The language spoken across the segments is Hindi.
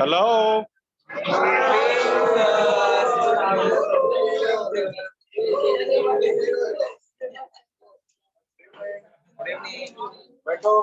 Hello. बैठो।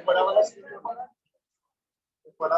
बड़ा वाला बड़ा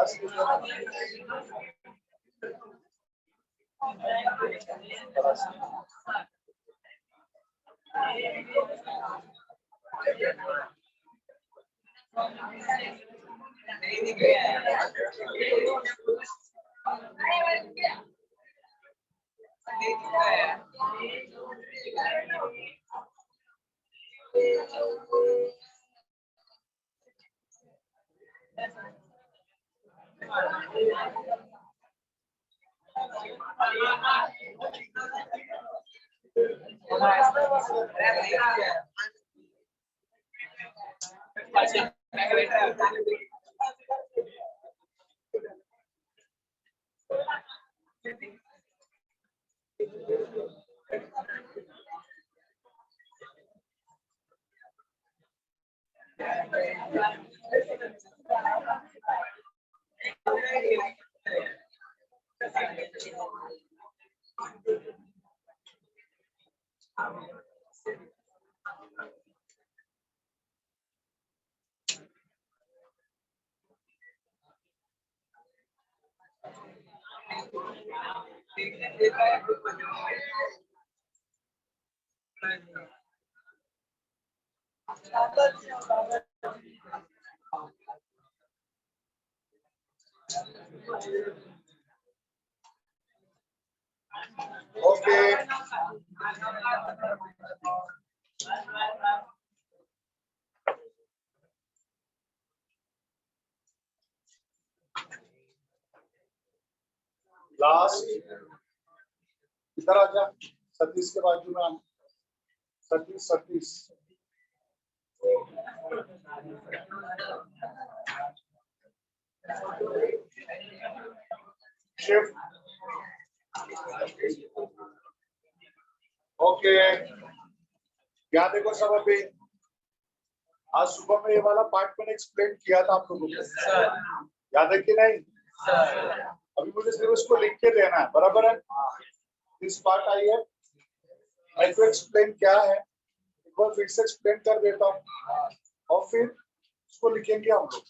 ओके। लास्ट इधर आजा, सतीश के बाजू में आना। सतीश सतीश शिफ्ट। ओके, क्या देखो सब अभी आज सुबह में ये वाला पार्ट मैंने एक्सप्लेन किया था आप लोगों को, याद है कि नहीं? अभी मुझे सिर्फ उसको लिख के देना है, बराबर है? दिस पार्ट आई है, मैं तो एक्सप्लेन क्या है एक बार फिर से एक्सप्लेन कर देता हूँ और फिर उसको लिखेंगे हम लोग।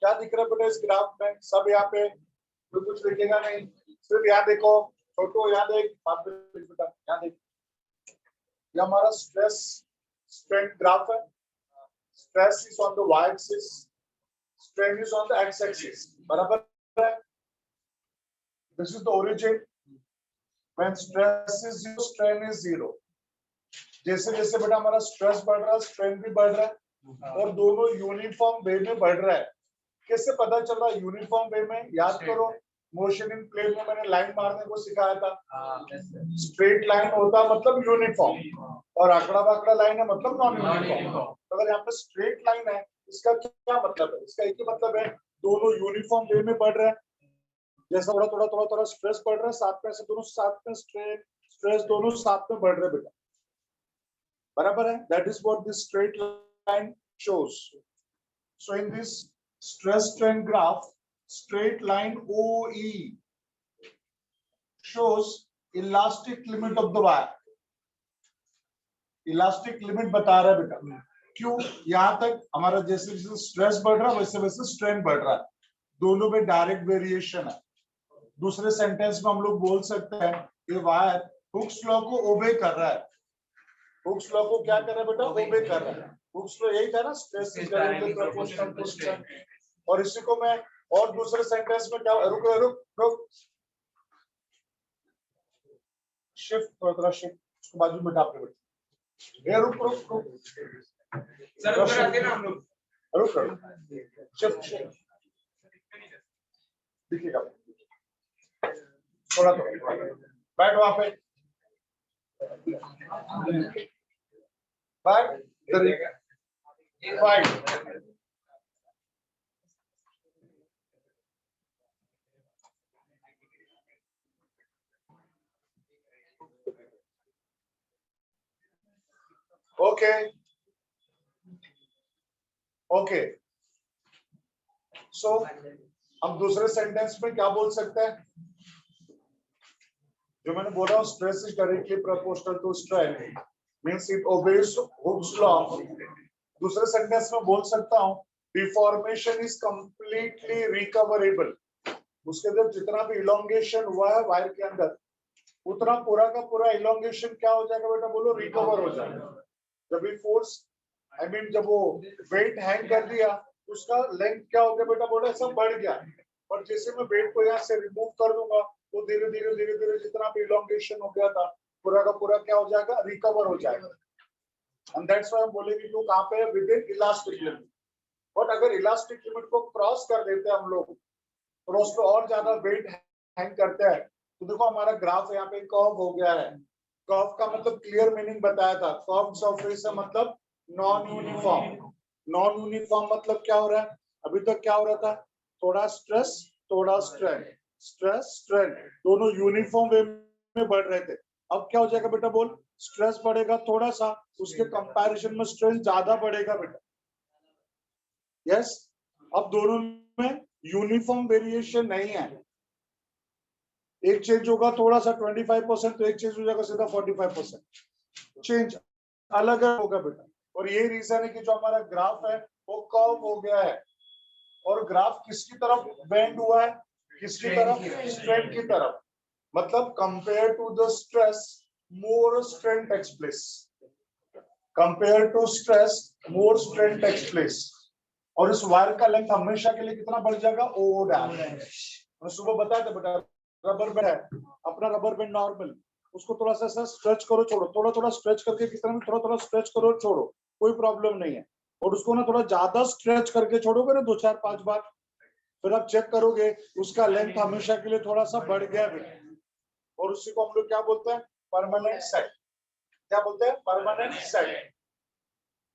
क्या दिख रहा है बेटा इस ग्राफ में? सब यहाँ पे तो कुछ लिखेगा नहीं, सिर्फ यहाँ देखो छोटो, यहाँ देख बेटा, यहाँ देख, ये हमारा स्ट्रेस स्ट्रेन ग्राफ है। Stress is on the Y axis, strain is on the X axis, बराबर है? This is the origin, when stress is 0 strain is 0। जैसे जैसे बेटा हमारा स्ट्रेस बढ़ रहा है स्ट्रेन भी बढ़ रहा है और दोनों यूनिफॉर्म वे में बढ़ रहा है। कैसे पता चल रहा है यूनिफॉर्म वे में? याद करो, मोशन इन प्लेन में मैंने लाइन मारने को सिखाया था। स्ट्रेट लाइन होता है मतलब यूनिफॉर्म, और आंकड़ा बाकड़ा लाइन है मतलब नॉन यूनिफॉर्म। तो अगर यहाँ पे स्ट्रेट लाइन है इसका क्या मतलब है? इसका एक ही मतलब है दोनों यूनिफॉर्म वे में बढ़ रहे हैं। जैसा थोड़ा थोड़ा थोड़ा थोड़ा स्ट्रेस बढ़ रहा है साथ में, से दोनों साथ में स्ट्रेस दोनों साथ में बढ़ रहे बेटा, बराबर है? That is what this straight line shows. So in this stress strain graph, straight line OE shows elastic limit of the wire. Elastic limit बता रहा है बेटा। क्यों? यहाँ तक हमारा जैसे जैसे स्ट्रेस बढ़ रहा है वैसे वैसे स्ट्रेन बढ़ रहा है, दोनों में डायरेक्ट वेरिएशन है। दूसरे सेंटेंस में हम लोग बोल सकते हैं ये वायर हुक्स लॉ को ओबे कर रहा है। हुक्स लॉ को क्या कर रहा है बेटा? ओबे कर रहा है। हुक्स लॉ यही था ना, stress is directly proportional to strain. और इसी को मैं और दूसरे सेंटेंस में क्या, रुक रुक रुक, शिफ्ट थोड़ा शिफ्ट उसको बाजू में डाल के, ये रुक रुक रुक सर उधर आते ना हम लोग, रुक रुक, शिफ्ट दिखेगा थोड़ा बैठ वहां पे, बैठ इधर फाइट। ओके ओके, सो हम दूसरे सेंटेंस में क्या बोल सकते हैं? जो मैंने बोला stress is directly proportional to strain means it obeys Hooke's law. दूसरे सेंटेंस में बोल सकता हूं डिफॉर्मेशन इज कंप्लीटली रिकवरेबल। उसके अंदर जितना भी इलोंगेशन हुआ है वायर के अंदर, उतना पूरा का पूरा इलोंगेशन क्या हो जाएगा बेटा? बोलो रिकवर हो जाएगा। जब भी फोर्स आई मीन जब वो वेट हैंग कर दिया उसका लेंथ क्या हो गया बेटा? बोलो ऐसा बढ़ गया। और जैसे मैं वेट को यहाँ से रिमूव कर दूंगा वो धीरे धीरे धीरे धीरे जितना भी इलोंगेशन हो गया था पूरा का पूरा क्या हो जाएगा? रिकवर हो जाएगा। एंड दैट्स व्हाई हम बोलेंगे कि कहां पे है? With in elastic limit. But अगर इलास्टिक लिमिट को क्रॉस कर देते हैं हम लोग और उस पर और ज्यादा वेट हैंग करते हैं तो देखो हमारा ग्राफ यहाँ पे कर्व हो गया है। कर्व का मतलब क्लियर मीनिंग बताया था, कर्व सरफेस का मतलब नॉन यूनिफॉर्म। नॉन यूनिफॉर्म मतलब क्या हो रहा है? अभी तक क्या हो रहा था? थोड़ा स्ट्रेस थोड़ा स्ट्रेन, स्ट्रेस स्ट्रेन दोनों यूनिफॉर्म वे में बढ़ रहे थे। अब क्या हो जाएगा बेटा? बोल, स्ट्रेस बढ़ेगा थोड़ा सा, उसके कंपैरिजन में स्ट्रेन ज्यादा बढ़ेगा बेटा। यस, अब दोनों में यूनिफॉर्म वेरिएशन नहीं है। एक चेंज होगा थोड़ा सा 25% तो एक चेंज हो जाएगा सीधा 45%। चेंज अलग होगा बेटा। और ये रीजन है कि जो हमारा ग्राफ है वो कर्व हो गया है। और ग्राफ किसकी तरफ बेंड हुआ है? किसकी तरफ? स्ट्रेन की तरफ। मतलब compare to the stress more strain takes place. Compare to stress more strain takes place. और इस वायर का लेंथ हमेशा के लिए कितना बढ़ जाएगा? O dash. मैं सुबह बताया था बेटा रबर बैंड है अपना, रबर बैंड नॉर्मल, उसको थोड़ा सा स्ट्रेच करो छोड़ो, थोड़ा थोड़ा स्ट्रेच करके कितना भी थोड़ा थोड़ा स्ट्रेच करो छोड़ो, कोई प्रॉब्लम नहीं है। और उसको ना थोड़ा ज्यादा स्ट्रेच करके छोड़ोगे ना 2 4 5 बार, फिर आप चेक करोगे उसका लेंथ हमेशा के लिए थोड़ा सा बढ़ गया बेटा। और उसी को हम लोग क्या बोलते हैं? Permanent set. क्या बोलते हैं? Permanent set.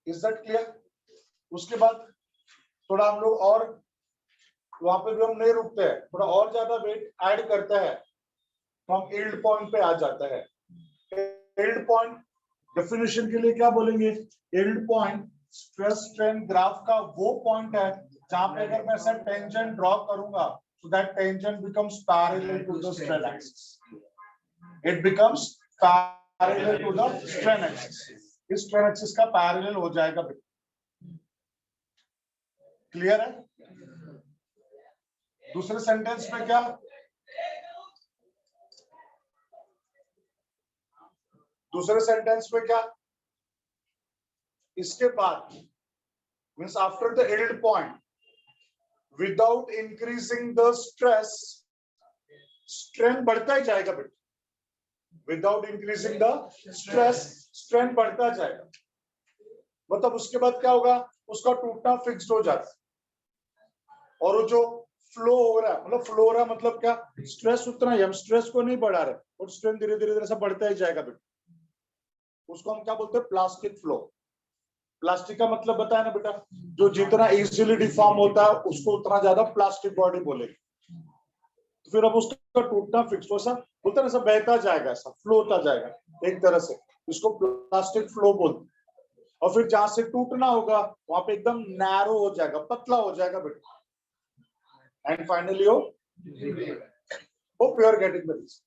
Is that clear? उसके बाद थोड़ा हम लोग और वहां पे भी हम नहीं रुकते हैं, थोड़ा और ज्यादा वेट ऐड करते हैं तो हम यील्ड पॉइंट पे आ जाता है। यील्ड पॉइंट डेफिनेशन के लिए क्या बोलेंगे? Yield point stress strain graph का वो पॉइंट है जहां पे अगर मैं ऐसा टेंजेंट ड्रॉ करूंगा so that tangent becomes parallel to the strain axis. It becomes parallel to the strain axis. इस strain axis का parallel हो जाएगा बेटा। क्लियर है? दूसरे सेंटेंस में क्या? दूसरे सेंटेंस में क्या? इसके बाद means after the yield point without increasing the stress, strain बढ़ता ही जाएगा बेटा। Without increasing the stress strain बढ़ता जाएगा। मतलब उसके बाद क्या होगा? उसका टूटना फिक्स्ड हो जाता है। और वो जो फ्लो हो रहा है, मतलब फ्लो हो रहा है मतलब क्या? स्ट्रेस उतना ही, हम स्ट्रेस को नहीं बढ़ा रहे और स्ट्रेन धीरे धीरे धीरे से बढ़ता ही जाएगा बेटा। उसको हम क्या बोलते हैं? Plastic flow. प्लास्टिक का मतलब बताया ना बेटा, जो जितना इजीली डिफॉर्म होता है उसको उतना ज्यादा प्लास्टिक बॉडी बोलेगी। तो फिर अब उसका टूटना फिक्स हो, सा बोलते हैं ना, सब बहता जाएगा, ऐसा फ्लो होता जाएगा एक तरह से, इसको प्लास्टिक फ्लो बोलते हैं। और फिर जहां से टूटना होगा वहां पे एकदम नैरो हो जाएगा, पतला हो जाएगा बेटा। And finally hope you are getting the reason.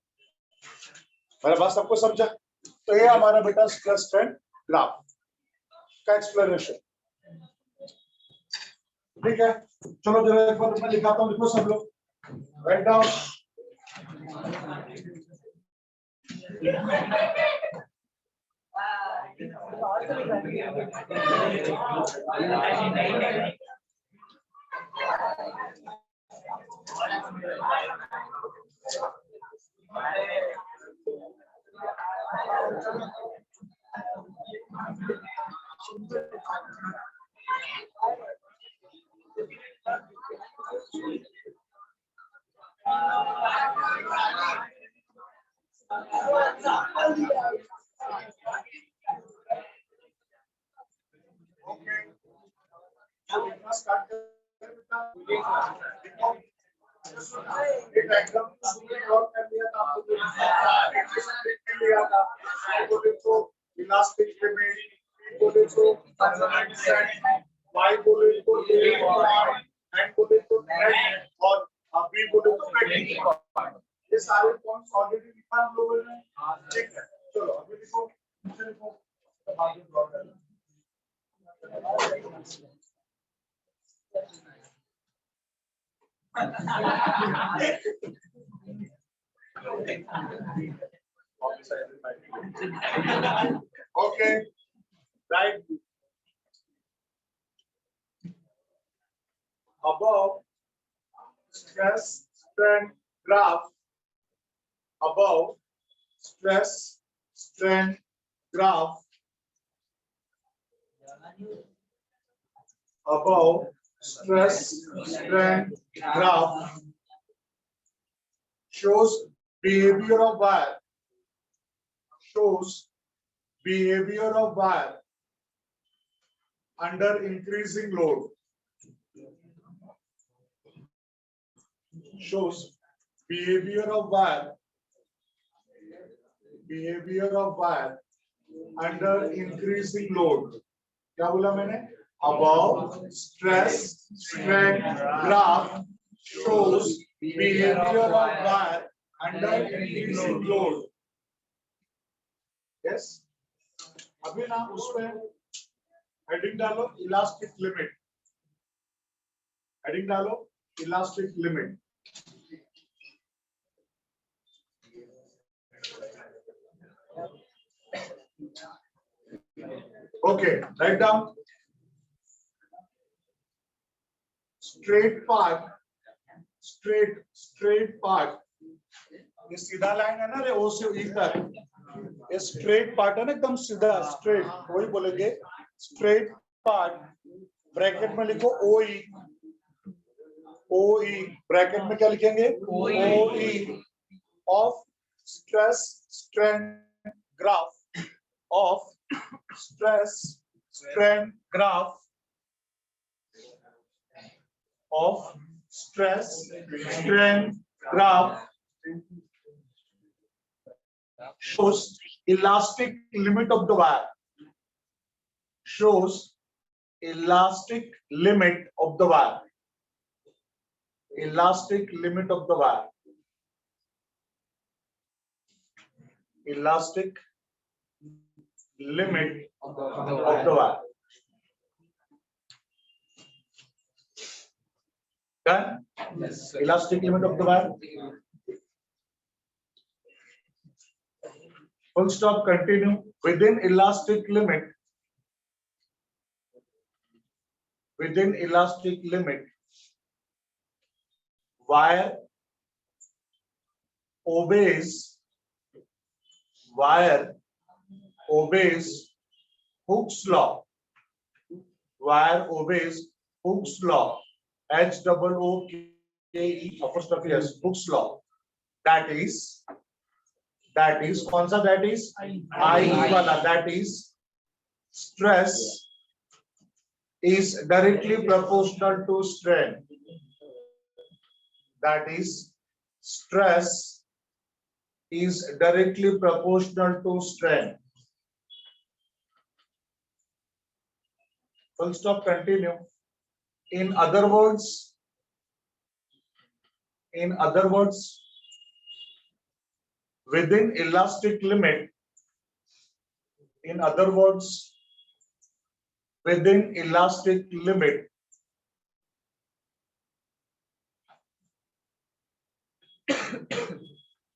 मेरा बात सबको समझा? तो ये हमारा बेटा स्ट्रेस स्ट्रेन ग्राफ का एक्सप्लेनेशन। ठीक है, चलो जरा एक बार मैं लिखाता हूँ, लिखो सब लोग, राइट डाउन। इलास्टिक लिमिट, बोले तो वाई बोले तो एंड बोले तो और अभी बोले तो पेंडिंग। ये सारे पॉइंट्स ऑलरेडी लिखा हम लोगों ने, ठीक है। चलो अभी लिखो, लिखो बाद में ड्रॉ करना। Okay, right. Above stress strain graph. Above stress strain graph. Above stress strain graph shows behavior of wire. Shows behavior of wire under increasing load. Shows behavior of wire. Behavior of wire under increasing load. क्या बोला मैंने? Above stress strain graph shows behavior of wire under increasing load. Yes. अभी ना उसमें हेडिंग डालो इलास्टिक लिमिट। हेडिंग डालो elastic limit. Okay, write down straight part, straight part. ये सीधा लाइन है ना रे, ओ से ई तक। ये स्ट्रेट पार्ट है ना, एकदम सीधा स्ट्रेट, वही बोलेंगे स्ट्रेट पार्ट। ब्रैकेट में लिखो ओ ई, ब्रैकेट में क्या लिखेंगे? O E of stress strain graph, of stress strain graph, of stress strain graph shows elastic limit of the wire. Shows elastic limit of the wire. Elastic limit of the wire. Elastic limit of the wire. Done? Yes, elastic limit of the wire. Full stop, continue. Within elastic limit. Within elastic limit. Wire obeys. Wire obeys Hooke's law. Wire obeys Hooke's law. HOOKE apostrophe S, Hooke's law. That is कौन सा? That is I वाला. That is stress is directly proportional to strain. That is stress is directly proportional to strain. Full stop, continue. In other words, within elastic limit, In other words, within elastic limit,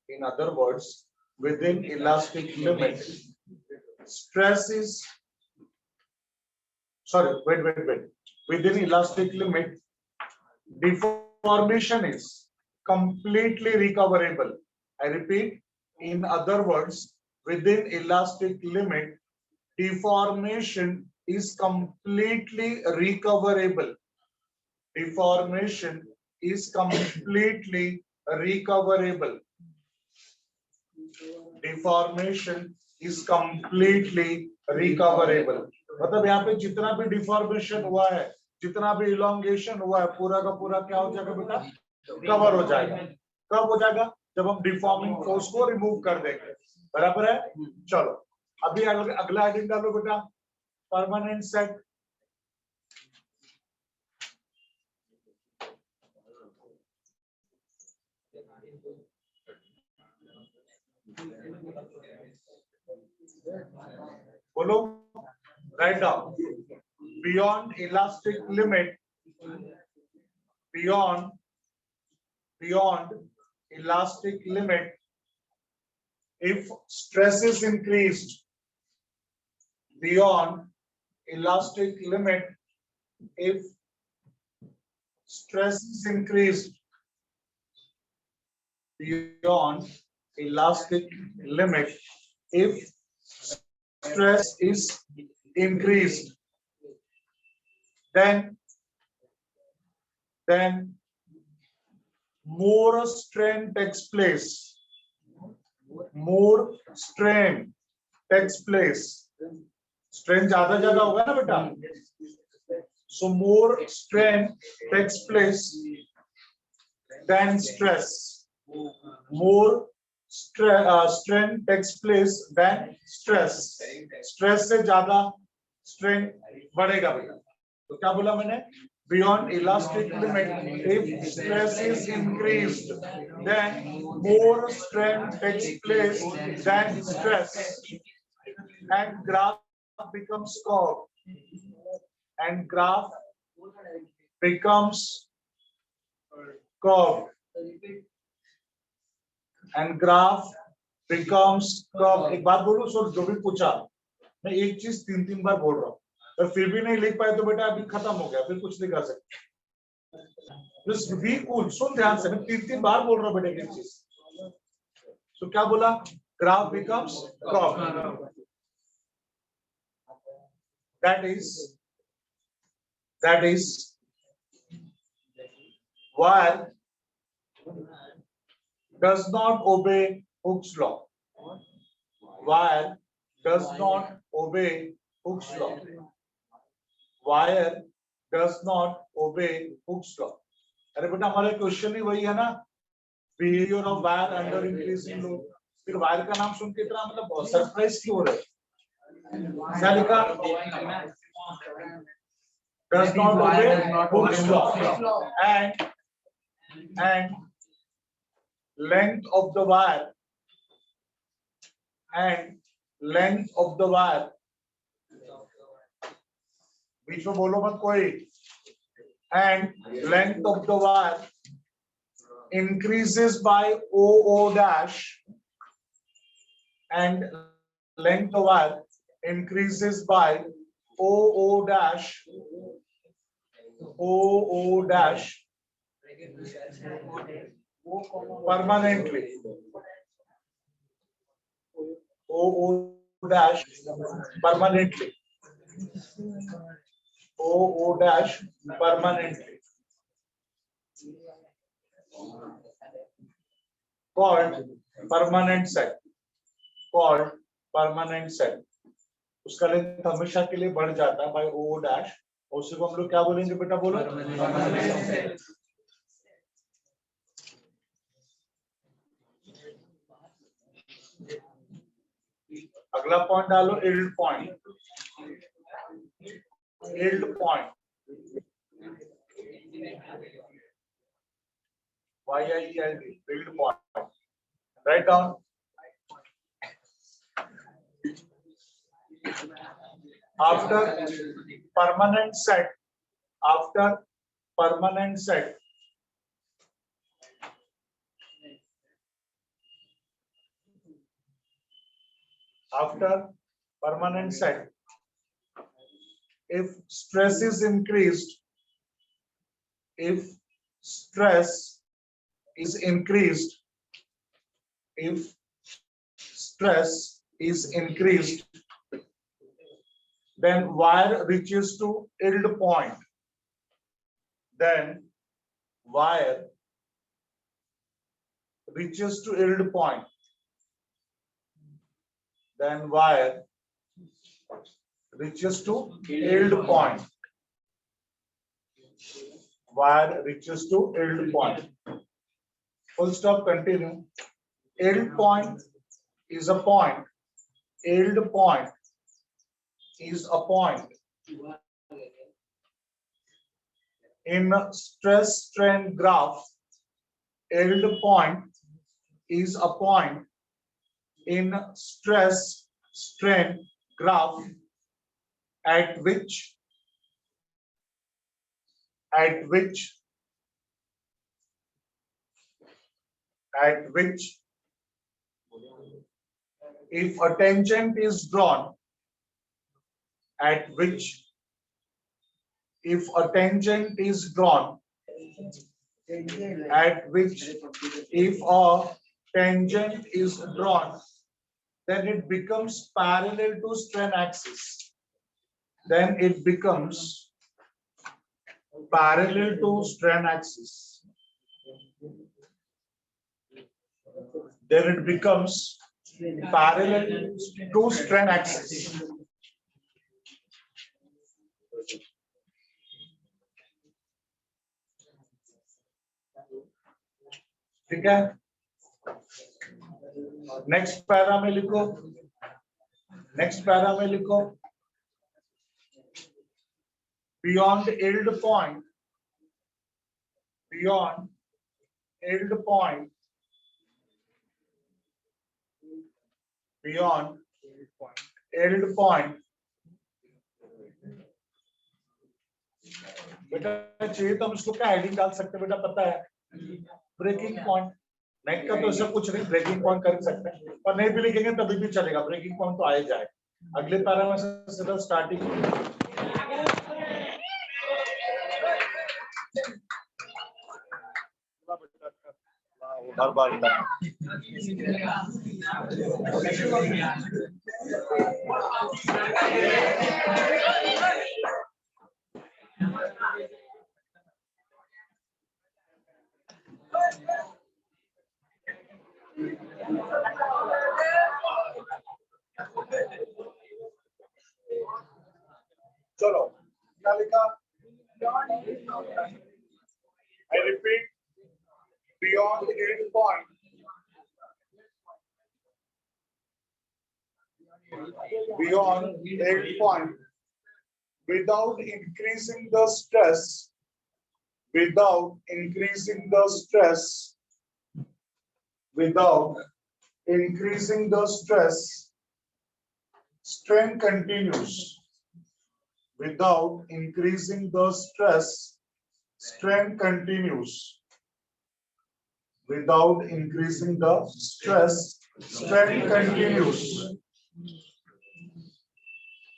in other words, within elastic limit, stress is, sorry, wait. Within elastic limit, deformation is completely recoverable. I repeat, in other words, within elastic limit, deformation is completely recoverable. Deformation is completely recoverable. Deformation is completely recoverable. मतलब यहाँ पे जितना भी डिफॉर्मेशन हुआ है, जितना भी इलोंगेशन हुआ है, पूरा का पूरा क्या हो जाएगा बेटा? कवर हो जाएगा. कब हो जाएगा? जब हम डिफॉर्मिंग फोर्स को रिमूव कर देंगे. बराबर है? चलो अभी अगला हेडिंग डालो बेटा, परमानेंट सेट. बोलो, write down. Beyond elastic limit, beyond elastic limit, if stress is increased, beyond elastic limit, if stress is increased, beyond elastic limit, if stress is increased, then more strain takes place. More strain takes place. Strain ज्यादा होगा ना बेटा? So more strain takes place than stress. More strain takes place than stress. Stress से ज्यादा strain बढ़ेगा बेटा. तो क्या बोला मैंने? Beyond elastic limit, if stress is increased, then more strain takes place than stress, and graph becomes curved. And graph becomes curved. And graph becomes curved. एक बात बोलूं सर, जो भी पूछा मैं एक चीज तीन बार बोल रहा हूँ, और फिर भी नहीं लिख पाए तो बेटा अभी खत्म हो गया, फिर कुछ नहीं कर सकते. सुन ध्यान से, मैं तीन बार बोल रहा हूँ बेटा एक चीज. तो क्या बोला? Graph becomes curve. That is wire does not obey Hooke's law. Wire does not obey Hooke's law. Wire does not obey Hooke's law. अरे बेटा हमारा क्वेश्चन ही वही है ना, behaviour of wire under increasing load. फिर वायर का नाम सुन के इतना मतलब बहुत सरप्राइज क्यों हो रहे? क्या लिखा? does not obey Hooke's law, and length of the wire, and length of the wire, बीच में बोलो मत कोई, and length of the wire increases by OO dash, and length of wire increases by OO dash permanently. OO dash permanently. OO dash permanently. Called permanent set. Called permanent set. उसका लेंथ हमेशा के लिए बढ़ जाता है बाय OO dash. उसी को हम लोग क्या बोलेंगे बेटा? बोलो. अगला पॉइंट डालो, yield point. Yield point. YIELD, yield point. Write down. after permanent set, after permanent set, after permanent set, if stress is increased, if stress is increased, if stress is increased, then wire reaches to yield point. Then wire reaches to yield point. Then wire reaches to yield point. Wire reaches to yield point. Full stop, continue. Yield point is a point. Yield point is a point in stress strain graph. Yield point is a point in stress strain graph at which if a tangent is drawn, at which if a tangent is drawn, at which if a tangent is drawn, then it becomes parallel to strain axis. Then it becomes parallel to strain axis. Then it becomes parallel to strain axis. ठीक है, नेक्स्ट पैरा में लिखो, नेक्स्ट पैरा में लिखो, beyond yield point, beyond yield point, beyond yield point, बेटा चाहिए तो हम इसको क्या हेडिंग डाल सकते हैं, बेटा पता है, ब्रेकिंग पॉइंट। नेट का तो ऐसा कुछ नहीं, ब्रेकिंग पॉइंट कर सकते हैं, पर नहीं भी लिखेंगे तभी भी चलेगा, ब्रेकिंग पॉइंट तो आ ही जाए। अगले पैरा में सीधा स्टार्टिंग। हर बार चलो क्या लिखा? I repeat, beyond yield point, beyond yield point, without increasing the stress, without increasing the stress, without increasing the stress, strain continues. Without increasing the stress, strain continues. Without increasing the stress, strain continues.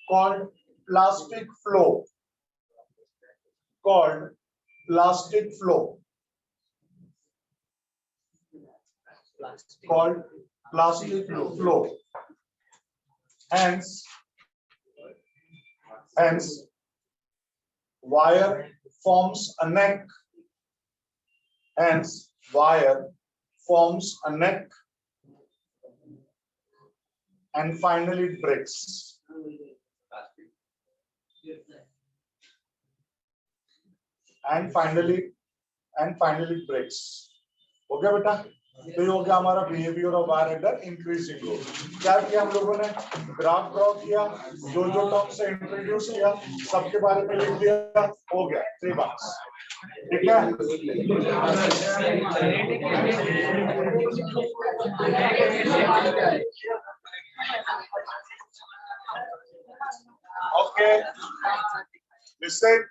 Called plastic flow. Called plastic flow. Called plastic flow. Hence, wire forms a neck. Hence, wire forms a neck and finally it breaks. And finally it breaks. हो गया बेटा? तो ये हो गया हमारा behaviour of wire under increasing load. क्या किया हम लोगों ने? ग्राफ ड्रॉ किया, जो जो टर्म से इंट्रोड्यूस किया सबके बारे में लिख दिया, हो गया 3 मार्क्स। ठीक है, और ओके लिसन,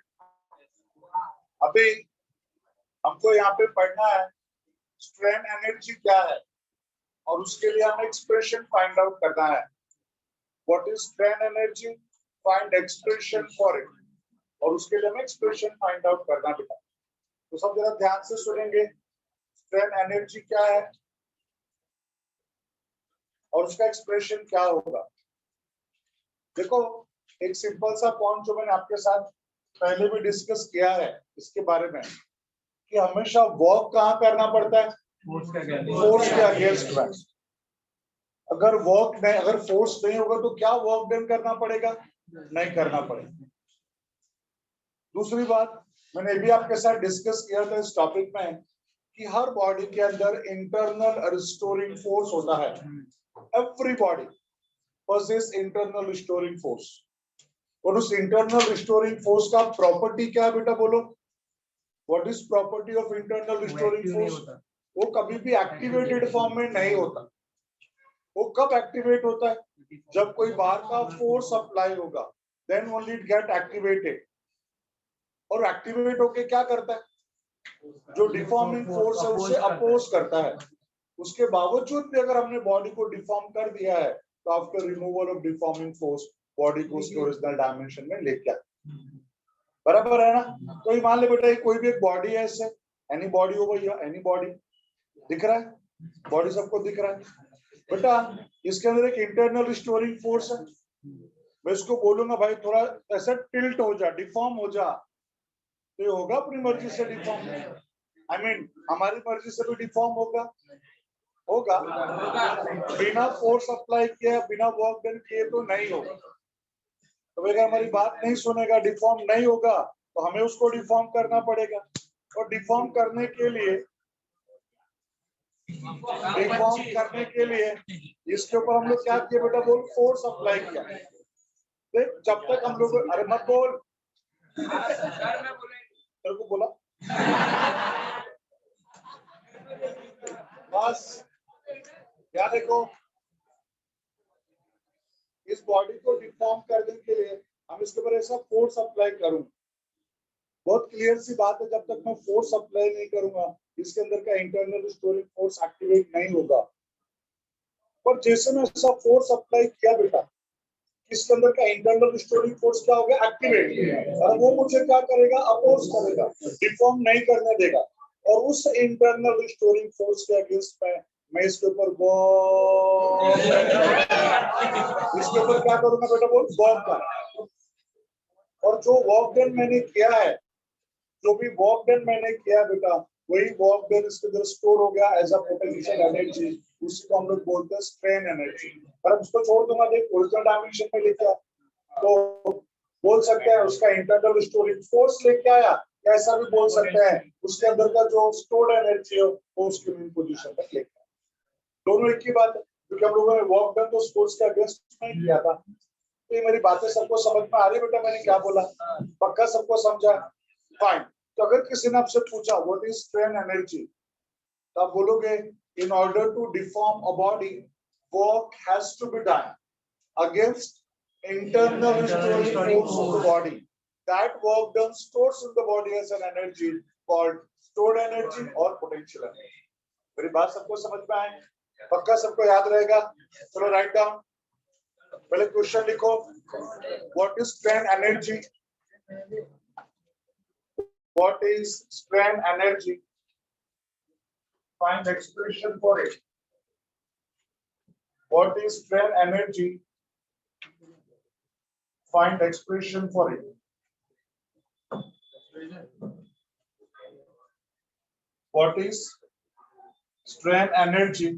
अभी हमको यहाँ पे पढ़ना है स्ट्रेन एनर्जी क्या है और उसके लिए हमें एक्सप्रेशन फाइंड आउट करना है। What is strain energy, find expression for it, और उसके लिए हमें एक्सप्रेशन फाइंड आउट करना बेटा। तो सब जरा ध्यान से सुनेंगे, स्ट्रेन एनर्जी क्या है और उसका एक्सप्रेशन क्या होगा। देखो एक सिंपल सा पॉइंट जो मैंने आपके साथ पहले भी डिस्कस किया है इसके बारे में कि हमेशा वर्क कहाँ करना पड़ता है, फोर्स के अगेंस्ट में। अगर वर्क नहीं, अगर फोर्स नहीं होगा तो क्या वर्क डन करना पड़ेगा, नहीं करना पड़ेगा। दूसरी बात मैंने भी आपके साथ डिस्कस किया था इस टॉपिक में कि हर बॉडी के अंदर इंटरनल रिस्टोरिंग फोर्स होता है। Every body possess internal restoring force, और उस इंटरनल रिस्टोरिंग फोर्स का प्रॉपर्टी क्या है बेटा, बोलो। What is property of internal restoring force? वो कभी भी एक्टिवेटेड फॉर्म में नहीं होता। वो कब एक्टिवेट होता है, जब कोई बाहर का फोर्स अप्लाई होगा, then only it get activated. और एक्टिवेट होके क्या करता है, जो डिफॉर्मिंग फोर्स है उसे अपोज करता है। उसके बावजूद भी अगर हमने बॉडी को डिफॉर्म कर दिया है तो after removal of deforming force body को उसके ओरिजिनल डायमेंशन में लेके आए। बराबर है ना। तो ये मान ले बेटा कोई भी एक बॉडी है, ऐसे एनी बॉडी हो गई, एनी बॉडी दिख रहा है, बॉडी सबको दिख रहा है बेटा। इसके अंदर एक इंटरनल रिस्टोरिंग फोर्स है। मैं इसको बोलूंगा भाई थोड़ा ऐसा टिल्ट हो जा, डिफॉर्म हो जा, तो ये होगा अपनी मर्जी से डिफॉर्म। आई मीन हमारी मर्जी से भी डिफॉर्म होगा, होगा बिना फोर्स अप्लाई किया, बिना वर्क डन किए तो नहीं होगा। तो अगर हमारी बात नहीं सुनेगा, डिफॉर्म नहीं होगा, तो हमें उसको डिफॉर्म करना पड़ेगा। और डिफॉर्म करने के लिए इसके ऊपर हम लोग क्या किए बेटा, बोल, फोर्स अप्लाई किया। देख जब तक हम लोग, अरे मत बोल, तेरे को बोला बस। क्या देखो, इस बॉडी को डिफॉर्म करने के लिए हम इसके ऊपर ऐसा फोर्स अप्लाई करूंगा। बहुत क्लियर सी बात है, जब तक मैं फोर्स अप्लाई नहीं करूंगा इसके अंदर का इंटरनल रिस्टोरिंग फोर्स एक्टिवेट नहीं होगा। पर जैसे मैं ऐसा फोर्स अप्लाई किया बेटा, इसके अंदर का इंटरनल रिस्टोरिंग फोर्स क्या हो गया, एक्टिवेट। और वो मुझे क्या करेगा, अपोज करेगा, डिफॉर्म नहीं करने देगा। और उस इंटरनल रिस्टोरिंग फोर्स के अगेंस्ट में मैं इसके ऊपर क्या करूंगा बेटा, बोल, वर्क कर। और जो वर्क डन मैंने किया है, जो भी वर्क डन मैंने किया बेटा, वही वर्क डन इसके अंदर स्टोर हो गया एज अ पोटेंशियल एनर्जी। उसी को हम लोग बोलते हैं स्ट्रेन एनर्जी। और उसको छोड़ दूंगा, देख ओरिजिनल डायमेंशन में लेके आ, तो बोल सकते हैं उसका इंटरनल स्टोरेज फोर्स लेके आया, या ऐसा भी बोल सकते हैं उसके अंदर का जो स्टोर्ड एनर्जी है वो उसकी मेन पोजीशन तक लेके आया। दोनों एक ही बात है, क्योंकि हम लोगों ने वर्क डन तो फोर्स के अगेंस्ट में किया था। तो ये मेरी बातें सबको समझ में आ रही बेटा, मैंने क्या बोला, पक्का सबको समझा, फाइन। तो अगर किसी ने आपसे पूछा व्हाट इज स्ट्रेन एनर्जी, तो आप बोलोगे in order to deform a body work has to be done against internal restoring force of the body. That work done stores in the body as an energy called stored energy or potential energy. मेरी बात सबको समझ में आए, पक्का सबको याद रहेगा। चलो राइट डाउन, पहले क्वेश्चन लिखो, what is strain energy, what is strain energy, find expression for it. What is strain energy, find expression for it. What is strain energy,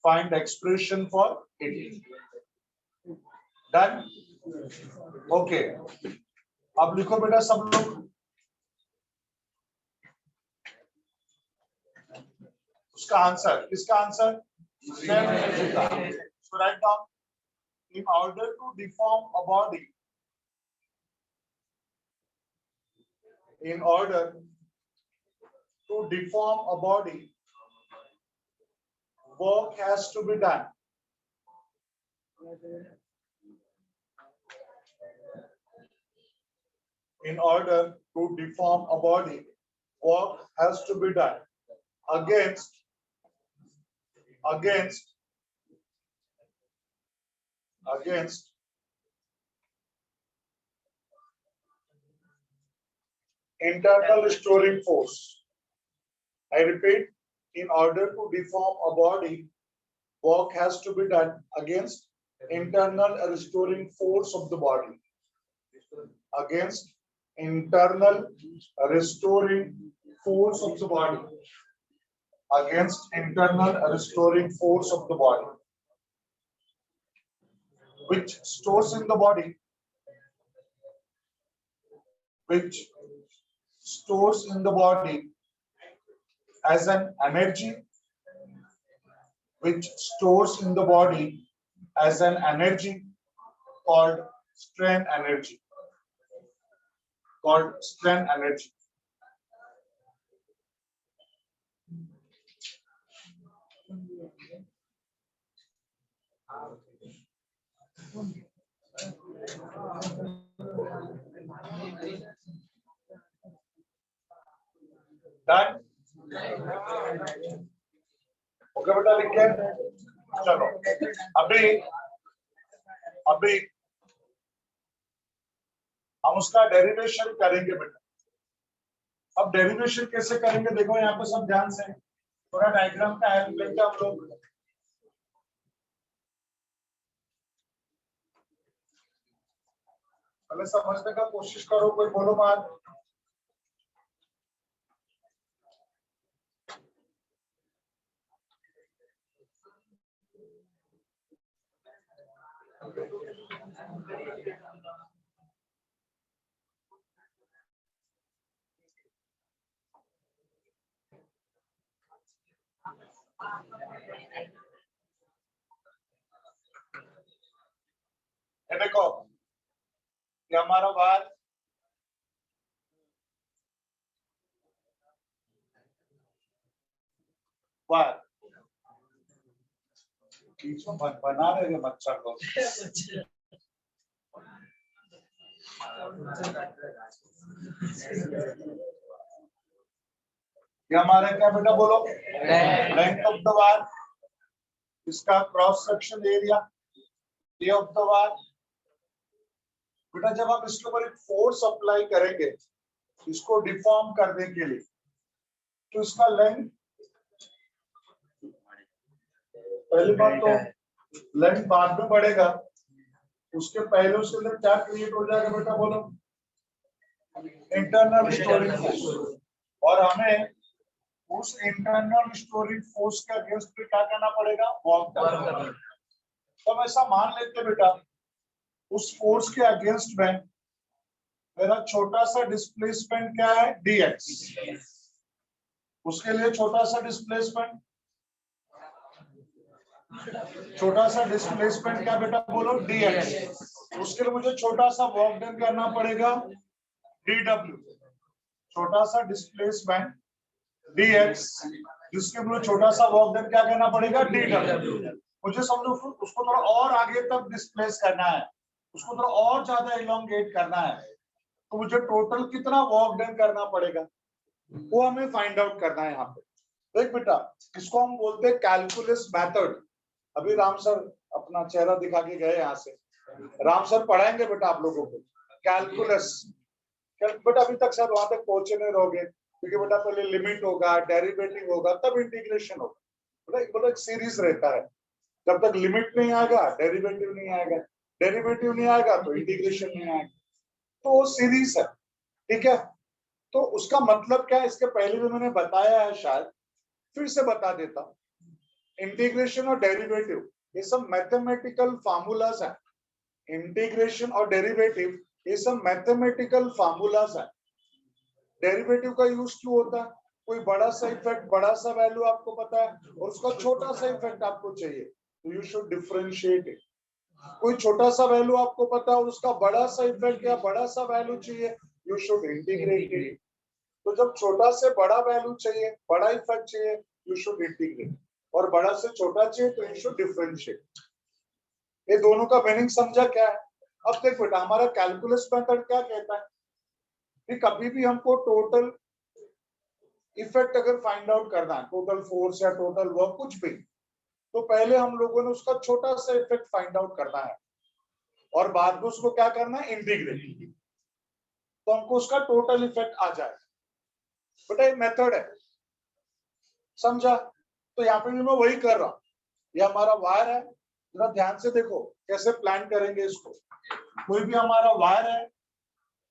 find expression for it. Done? Okay. अब लिखो बेटा सब लोग, उसका आंसर, किसका आंसर, strain energy का। So write down, in order to deform a body, in order to deform a body, work has to be done. in order to deform a body, work has to be done against internal restoring force. I repeat, in order to deform a body, work has to be done against internal restoring force of the body. Against internal restoring force of the body. Against internal restoring force of the body. Which stores in the body. Which stores in the body as an energy. Which stores in the body as an energy called strain energy. Called strain energy. Done? Okay बेटा लिख के चलो अभी हम उसका डेरिवेशन करेंगे बेटा। अब डेरिवेशन कैसे करेंगे देखो यहाँ पे सब ध्यान से थोड़ा डायग्राम का हेल्प लेंगे हम लोग। पहले समझने का कोशिश करो, कोई बोलो बात। ये देखो ये हमारा बात बीच में बना रहे मच्छर को। ये हमारा क्या बेटा बोलो, लेंथ ऑफ द वार, इसका cross section area, A of the war. बेटा जब आप इसके ऊपर एक फोर्स अप्लाई करेंगे इसको डिफॉर्म करने के लिए, तो इसका लेंथ, पहली बात तो लेंथ बाद में बढ़ेगा, उसके पहले उसके अंदर क्या क्रिएट हो जाएगा बेटा बोलो, इंटरनल स्टोरिंग फोर्स। और हमें उस इंटरनल स्टोरिंग फोर्स के अगेंस्ट पे क्या करना पड़ेगा, वर्क करना। तो हम ऐसा मान लेते बेटा उस फोर्स के अगेंस्ट में मेरा छोटा सा डिस्प्लेसमेंट क्या है, dx। उसके लिए छोटा सा डिस्प्लेसमेंट क्या बेटा बोलो, dx। उसके लिए मुझे छोटा सा वर्क डन करना पड़ेगा, dw। छोटा सा डिस्प्लेसमेंट dx, जिसके लिए छोटा सा वर्क डन क्या करना पड़ेगा, dw। मुझे समझो उसको थोड़ा और आगे तक डिस्प्लेस करना है, उसको थोड़ा और ज्यादा इलोंगेट करना है, तो मुझे टोटल कितना वर्क डन करना पड़ेगा वो हमें फाइंड आउट करना है। यहाँ पे देख बेटा, इसको हम बोलते हैं कैलकुलस मेथड। अभी राम सर अपना चेहरा दिखा के गए यहाँ से, राम सर पढ़ाएंगे बेटा आप लोगों को कैलकुलस। बेटा अभी तक सर वहां तक पहुंचे नहीं रहोगे, क्योंकि बेटा पहले लिमिट होगा, डेरिवेटिव होगा, तब इंटीग्रेशन होगा। बेटा एक सीरीज रहता है, जब तक लिमिट नहीं आएगा डेरिवेटिव नहीं आएगा, डेरिवेटिव नहीं आएगा तो इंटीग्रेशन नहीं आएगा, तो वो सीरीज है। ठीक है, तो उसका मतलब क्या है, इसके पहले भी मैंने बताया है, शायद फिर से बता देता। इंटीग्रेशन और डेरिवेटिव ये सब मैथमेटिकल फार्मूलाज है। इंटीग्रेशन और डेरिवेटिव ये सब मैथमेटिकल फार्मूलाज है। डेरिवेटिव का यूज क्यों होता है, कोई बड़ा सा इफेक्ट, बड़ा सा वैल्यू आपको पता है और उसका छोटा सा इफेक्ट आपको चाहिए, तो यू शुड डिफरेंशिएट इट। कोई छोटा सा वैल्यू आपको पता है और उसका बड़ा सा इफेक्ट या बड़ा सा वैल्यू चाहिए, यू शुड इंटीग्रेट इट। तो जब छोटा से बड़ा वैल्यू चाहिए, बड़ा इफेक्ट चाहिए, यू शुड इंटीग्रेट, और बड़ा से छोटा चाहिए तो यू शुड डिफरेंशिएट। ये दोनों का मीनिंग समझा क्या है। अब देख बेटा, हमारा कैलकुलस मेथड क्या कहता है, कि कभी भी हमको टोटल इफेक्ट अगर फाइंड आउट करना है, टोटल फोर्स या टोटल वर्क कुछ भी, तो पहले हम लोगों ने उसका छोटा सा इफेक्ट फाइंड आउट करना है और बाद में उसको क्या करना है, इंटीग्रेट, तो हमको उसका टोटल इफेक्ट आ जाए। बेटा ये मेथड है, समझा? तो यहाँ पे भी मैं वही कर रहा हूँ। ये हमारा वायर है, जरा ध्यान से देखो कैसे प्लान करेंगे इसको। कोई भी हमारा वायर है,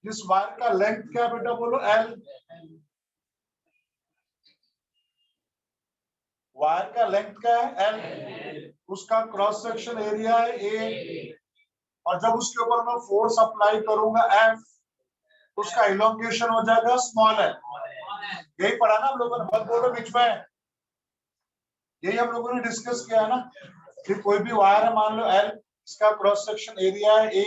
जिस वायर का लेंथ क्या है बेटा, बोलो L। वायर का लेंथ क्या है, L। उसका क्रॉस सेक्शन एरिया है A, और जब उसके ऊपर मैं फोर्स अप्लाई करूंगा F, उसका इलोंगेशन हो जाएगा स्मॉल है। यही पढ़ा ना हम लोगों ने, मत बोलो बीच में, यही हम लोगों ने डिस्कस किया है ना कि कोई भी वायर है, मान लो L, इसका क्रॉस सेक्शन एरिया है A,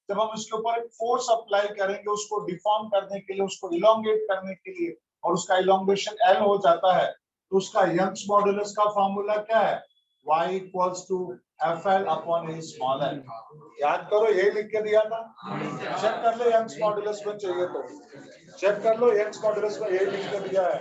जब हम उसके ऊपर एक फोर्स अप्लाई करेंगे उसको डिफॉर्म करने के लिए, उसको इलोंगेट करने के लिए, और उसका इलोंगेशन L हो जाता है, तो उसका यंग्स मॉडुलस का फॉर्मूला क्या है, y equals to FL upon A small l। याद करो, यही लिख के दिया था, चेक कर लो यंग्स मॉडुलस में, चाहिए तो चेक कर लो, यंग्स मॉडुलस में यही लिख के दिया है।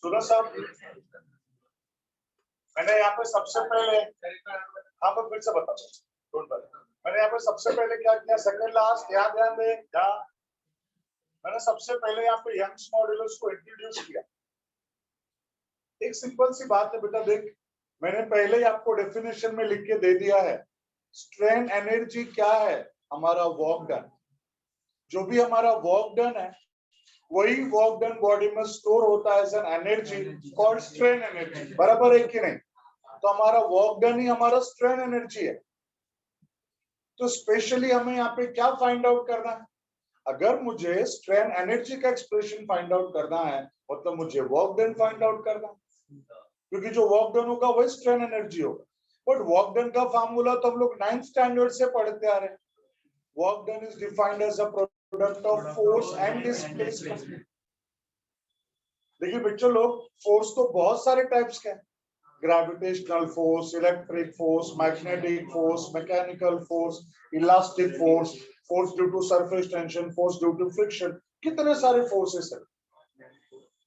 सुनो साहब, मैंने यहाँ पे सबसे पहले, हाँ मैं फिर से बताता हूँ, मैंने यहाँ पे सबसे पहले क्या किया, सेकंड लास्ट, ध्यान दे, मैंने सबसे पहले यहाँ पे यंग्स मॉडुलस को इंट्रोड्यूस किया। एक सिंपल सी बात है बेटा, देख मैंने पहले ही आपको डेफिनेशन में लिख के दे दिया है, स्ट्रेन एनर्जी क्या है, हमारा वर्क डन। जो भी हमारा वर्क डन है, वही वर्क डन बॉडी में स्टोर होता है as an energy called strain energy. बराबर है कि नहीं? तो हमारा वर्क डन ही हमारा स्ट्रेन एनर्जी है। तो स्पेशली हमें यहाँ पे क्या फाइंड आउट करना है, अगर मुझे स्ट्रेन एनर्जी का एक्सप्रेशन फाइंड आउट करना है, मतलब मुझे वर्क डन फाइंड आउट करना है, क्योंकि जो वर्क डन होगा वही स्ट्रेन एनर्जी होगा। बट वर्क डन का फार्मूला तो हम लोग 9th स्टैंडर्ड से पढ़ते आ रहे हैं। Work done is defined as a product of force and displacement. देखिए बच्चों लोग, फोर्स तो बहुत सारे टाइप्स के हैं, gravitational force, electric force, magnetic force, mechanical force, elastic force, force due to surface tension, force due to friction, कितने सारे फोर्सेस हैं।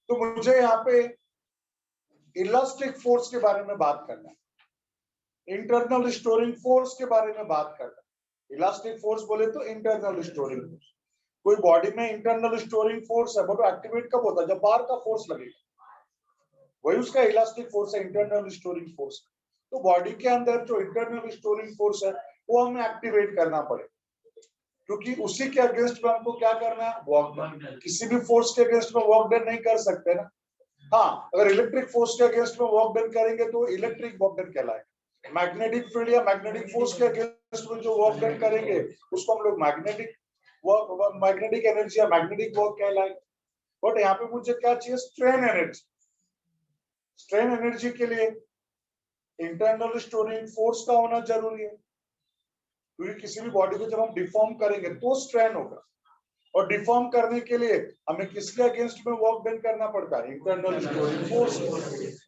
तो मुझे यहाँ पे इलास्टिक फोर्स के बारे में बात करना है, इंटरनल स्टोरिंग फोर्स के बारे में बात करना है। इलास्टिक फोर्स बोले तो इंटरनल स्टोरिंग फोर्स। कोई बॉडी में इंटरनल स्टोरिंग फोर्स है, वो एक्टिवेट कब होता है, जब बाहर का फोर्स लगेगा, वही उसका इलास्टिक फोर्स है, इंटरनल स्टोरिंग फोर्स। तो बॉडी के अंदर जो इंटरनल स्टोरिंग फोर्स है, वो हमें एक्टिवेट करना पड़ेगा, क्योंकि उसी के अगेंस्ट में हमको क्या करना है, वर्क डन। किसी भी फोर्स के अगेंस्ट में वर्क डन नहीं कर सकते ना। हाँ, अगर इलेक्ट्रिक फोर्स के अगेंस्ट में वर्क डन करेंगे तो इलेक्ट्रिक वर्क डन कहलाएगा। मैग्नेटिक फील्ड या मैग्नेटिक फोर्स के अगेंस्ट में जो वर्क डन करेंगे, उसको हम लोग मैग्नेटिक वर्क, मैग्नेटिक एनर्जी या मैग्नेटिक वर्क कहलाएगा। बट यहाँ पे मुझे क्या चाहिए, स्ट्रेन एनर्जी। स्ट्रेन एनर्जी के लिए इंटरनल स्टोरिंग फोर्स का होना जरूरी है, क्योंकि किसी भी बॉडी को जब हम डिफॉर्म करेंगे तो स्ट्रेन होगा, और डिफॉर्म करने के लिए हमें किसके अगेंस्ट में वर्क डन करना पड़ता है, इंटरनल स्टोरिंग फोर्स।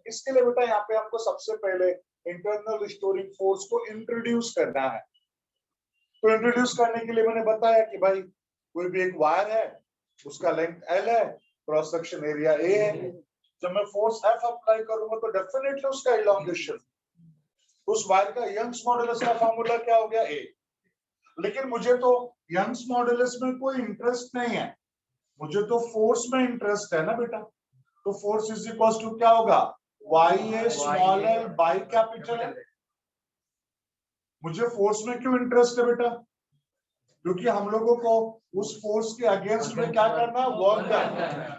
इसके लिए बेटा यहाँ पे हमको सबसे पहले इंटरनल स्टोरिंग फोर्स को इंट्रोड्यूस करना है। तो इंट्रोड्यूस करने के लिए मैंने बताया कि भाई कोई भी एक वायर है, उसका लेंथ L है, क्रॉस सेक्शन एरिया A है, जब मैं फोर्स F अप्लाई करूंगा तो डेफिनेटली उसका इलोंगेशन, उस वायर का यंग्स मॉडुलस का फॉर्मूला क्या हो गया, A। लेकिन मुझे तो यंग्स मॉडुलस में कोई इंटरेस्ट नहीं है, मुझे तो फोर्स में इंटरेस्ट है ना बेटा। तो फोर्स इज इक्वल टू क्या होगा, YA small l by capital L। मुझे फोर्स में क्यों इंटरेस्ट है बेटा, क्योंकि हम लोगों को उस फोर्स के अगेंस्ट में क्या करना है, वर्क डन।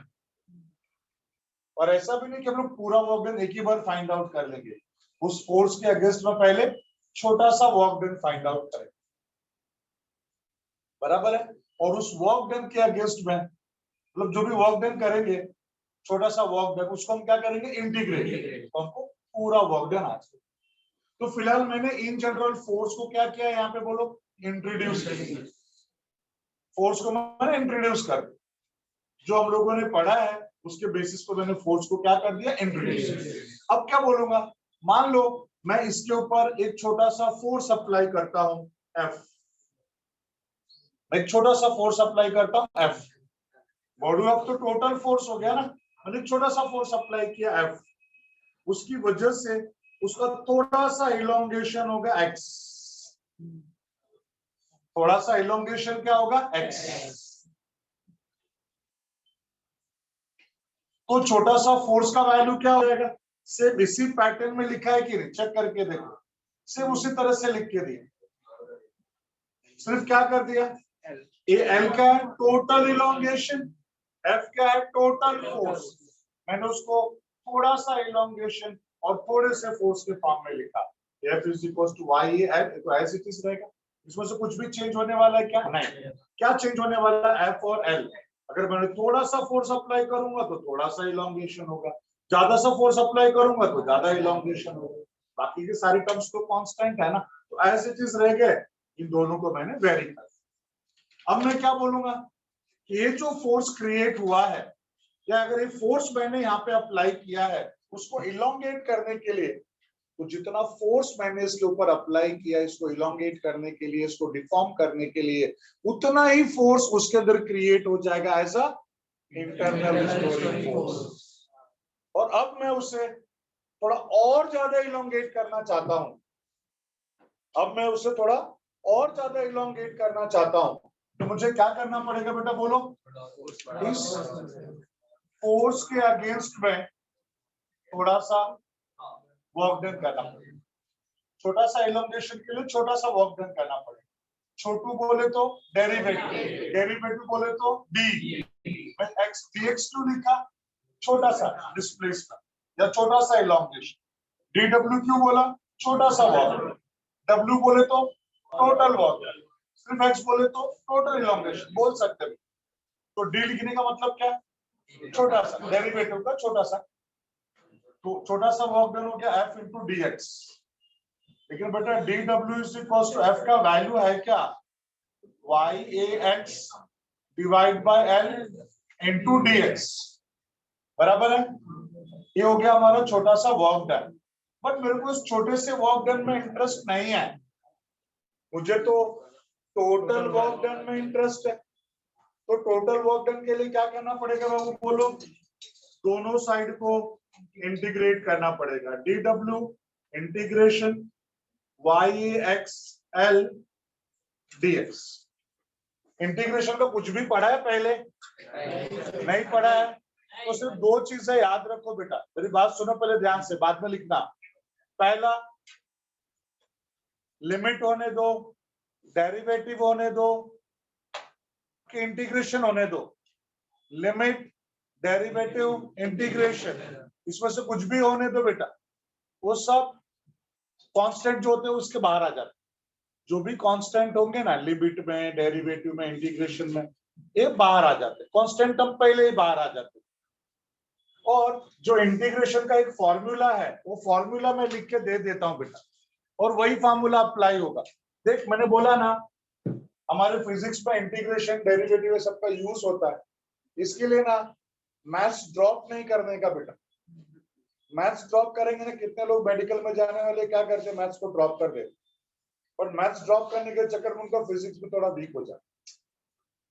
और ऐसा भी नहीं कि हम लोग पूरा वर्क डन एक ही बार फाइंड आउट कर लेंगे, उस फोर्स के अगेंस्ट में पहले छोटा सा वर्क डन फाइंड आउट करेंगे। बराबर है? और उस वर्क डन के अगेंस्ट में, मतलब जो भी वर्क डन करेंगे, छोटा सा वर्क डन, उसको हम क्या करेंगे, इंटीग्रेट, तो हमको पूरा वर्क डन आ जाएगा। तो फिलहाल मैंने इन जनरल फोर्स को क्या किया यहाँ पे बोलो, इंट्रोड्यूस कर, फोर्स को मैंने इंट्रोड्यूस कर, जो हम लोगों ने पढ़ा है उसके बेसिस पर मैंने फोर्स को क्या कर दिया, इंट्रोड्यूस। अब क्या बोलूंगा, मान लो मैं इसके ऊपर एक छोटा सा फोर्स अप्लाई करता हूं F, एक छोटा सा फोर्स अप्लाई करता हूं F, बॉडी ऑफ तो टोटल फोर्स हो गया ना, मैंने छोटा सा फोर्स अप्लाई किया F, उसकी वजह से उसका थोड़ा सा इलोंगेशन होगा X, थोड़ा सा इलोंगेशन क्या होगा X, तो छोटा सा फोर्स का वैल्यू क्या हो जाएगा, सिर्फ इसी पैटर्न में लिखा है कि नहीं, चेक करके देखो, सिर्फ उसी तरह से लिख के दिया, सिर्फ क्या कर दिया, ए एल क्या है, टोटल इलोंगेशन, एफ क्या है, टोटल फोर्स, मैंने उसको थोड़ा सा इलोंगेशन और थोड़े से फोर्स के फॉर्म में लिखा, F is equal to Y L, तो ऐसे चीज रहेगा, इसमें से कुछ भी चेंज होने वाला है क्या, नहीं, क्या चेंज होने वाला है, एफ और एल, अगर मैंने थोड़ा सा फोर्स अप्लाई करूंगा तो थोड़ा सा इलोंगेशन होगा, ज्यादा सा फोर्स अप्लाई करूंगा तो ज्यादा इलोंगेशन होगा, बाकी के सारे टर्म्स तो कांस्टेंट है ना, तो ऐसे चीज रह गए, इन दोनों को मैंने वेरी कर। अब मैं क्या बोलूंगा कि ये जो फोर्स क्रिएट हुआ है, या अगर ये फोर्स मैंने यहाँ पे अप्लाई किया है उसको इलोंगेट करने के लिए, तो जितना फोर्स मैंने इसके ऊपर अप्लाई किया इसको इलोंगेट करने के लिए, इसको डिफॉर्म करने के लिए, उतना ही फोर्स उसके अंदर क्रिएट हो जाएगा as a internal storing force. और अब मैं उसे थोड़ा और ज्यादा इलोंगेट करना चाहता हूं, अब मैं उसे थोड़ा और ज्यादा इलोंगेट करना चाहता हूं, तो मुझे क्या करना पड़ेगा बेटा, बोलो, इस फोर्स के अगेंस्ट में थोड़ा सा वर्क डन करना पड़ेगा, छोटा सा इलोंगेशन के लिए छोटा सा वर्क डन करना पड़ेगा, छोटू बोले तो डेरिवेटिव, डेरिवेटिव बोले तो डी, मैं एक्स dx क्यों लिखा, छोटा सा डिस्प्लेसमेंट या छोटा सा इलोंगेशन, डी डब्ल्यू क्यों बोला, छोटा सा वर्क, डब्ल्यू बोले तो टोटल वर्क, सिर्फ एक्स बोले तो टोटल इलोंगेशन बोल सकते हैं, तो डी लिखने का मतलब क्या, छोटा सा डेरिवेटिव का छोटा सा, तो छोटा सा वर्क डन हो गया एफ इंटू डी एक्स, लेकिन बेटा D W is equal to F का वैल्यू है क्या, Y A X divide by L into D X, बराबर है, ये हो गया हमारा छोटा सा वर्क डन। बट मेरे को इस छोटे से वर्क डन में इंटरेस्ट नहीं है, मुझे तो टोटल वर्क डन में इंटरेस्ट है, तो टोटल वर्क डन के लिए क्या करना पड़ेगा बाबू, बोलो, दोनों साइड को इंटीग्रेट करना पड़ेगा, D W integration Y X L D X, integration का कुछ भी पढ़ा है पहले, नहीं पढ़ा है, तो सिर्फ दो चीजें याद रखो बेटा, मेरी बात सुनो पहले ध्यान से, बाद में लिखना, पहला लिमिट होने दो, डेरिवेटिव होने दो, कि इंटीग्रेशन होने दो, लिमिट डेरिवेटिव इंटीग्रेशन, इसमें से कुछ भी होने दो बेटा, वो सब कांस्टेंट जो होते हैं उसके बाहर आ जाते, जो भी कांस्टेंट होंगे ना लिमिट में, डेरिवेटिव में, इंटीग्रेशन में, ये बाहर आ जाते, कांस्टेंट टर्म पहले ही बाहर आ जाते, और जो इंटीग्रेशन का एक फॉर्मूला है वो फॉर्मूला मैं लिख के दे देता हूं बेटा, और वही फॉर्मूला अप्लाई होगा। देख मैंने बोला ना हमारे फिजिक्स में इंटीग्रेशन डेरिवेटिव सबका यूज होता है, इसके लिए ना मैथ्स ड्रॉप नहीं करने का बेटा, मैथ्स ड्रॉप करेंगे ना, कितने लोग मेडिकल में जाने वाले क्या करते हैं, मैथ्स को ड्रॉप कर देते, पर मैथ्स ड्रॉप करने के चक्कर में उनका फिजिक्स में थोड़ा वीक हो जाता,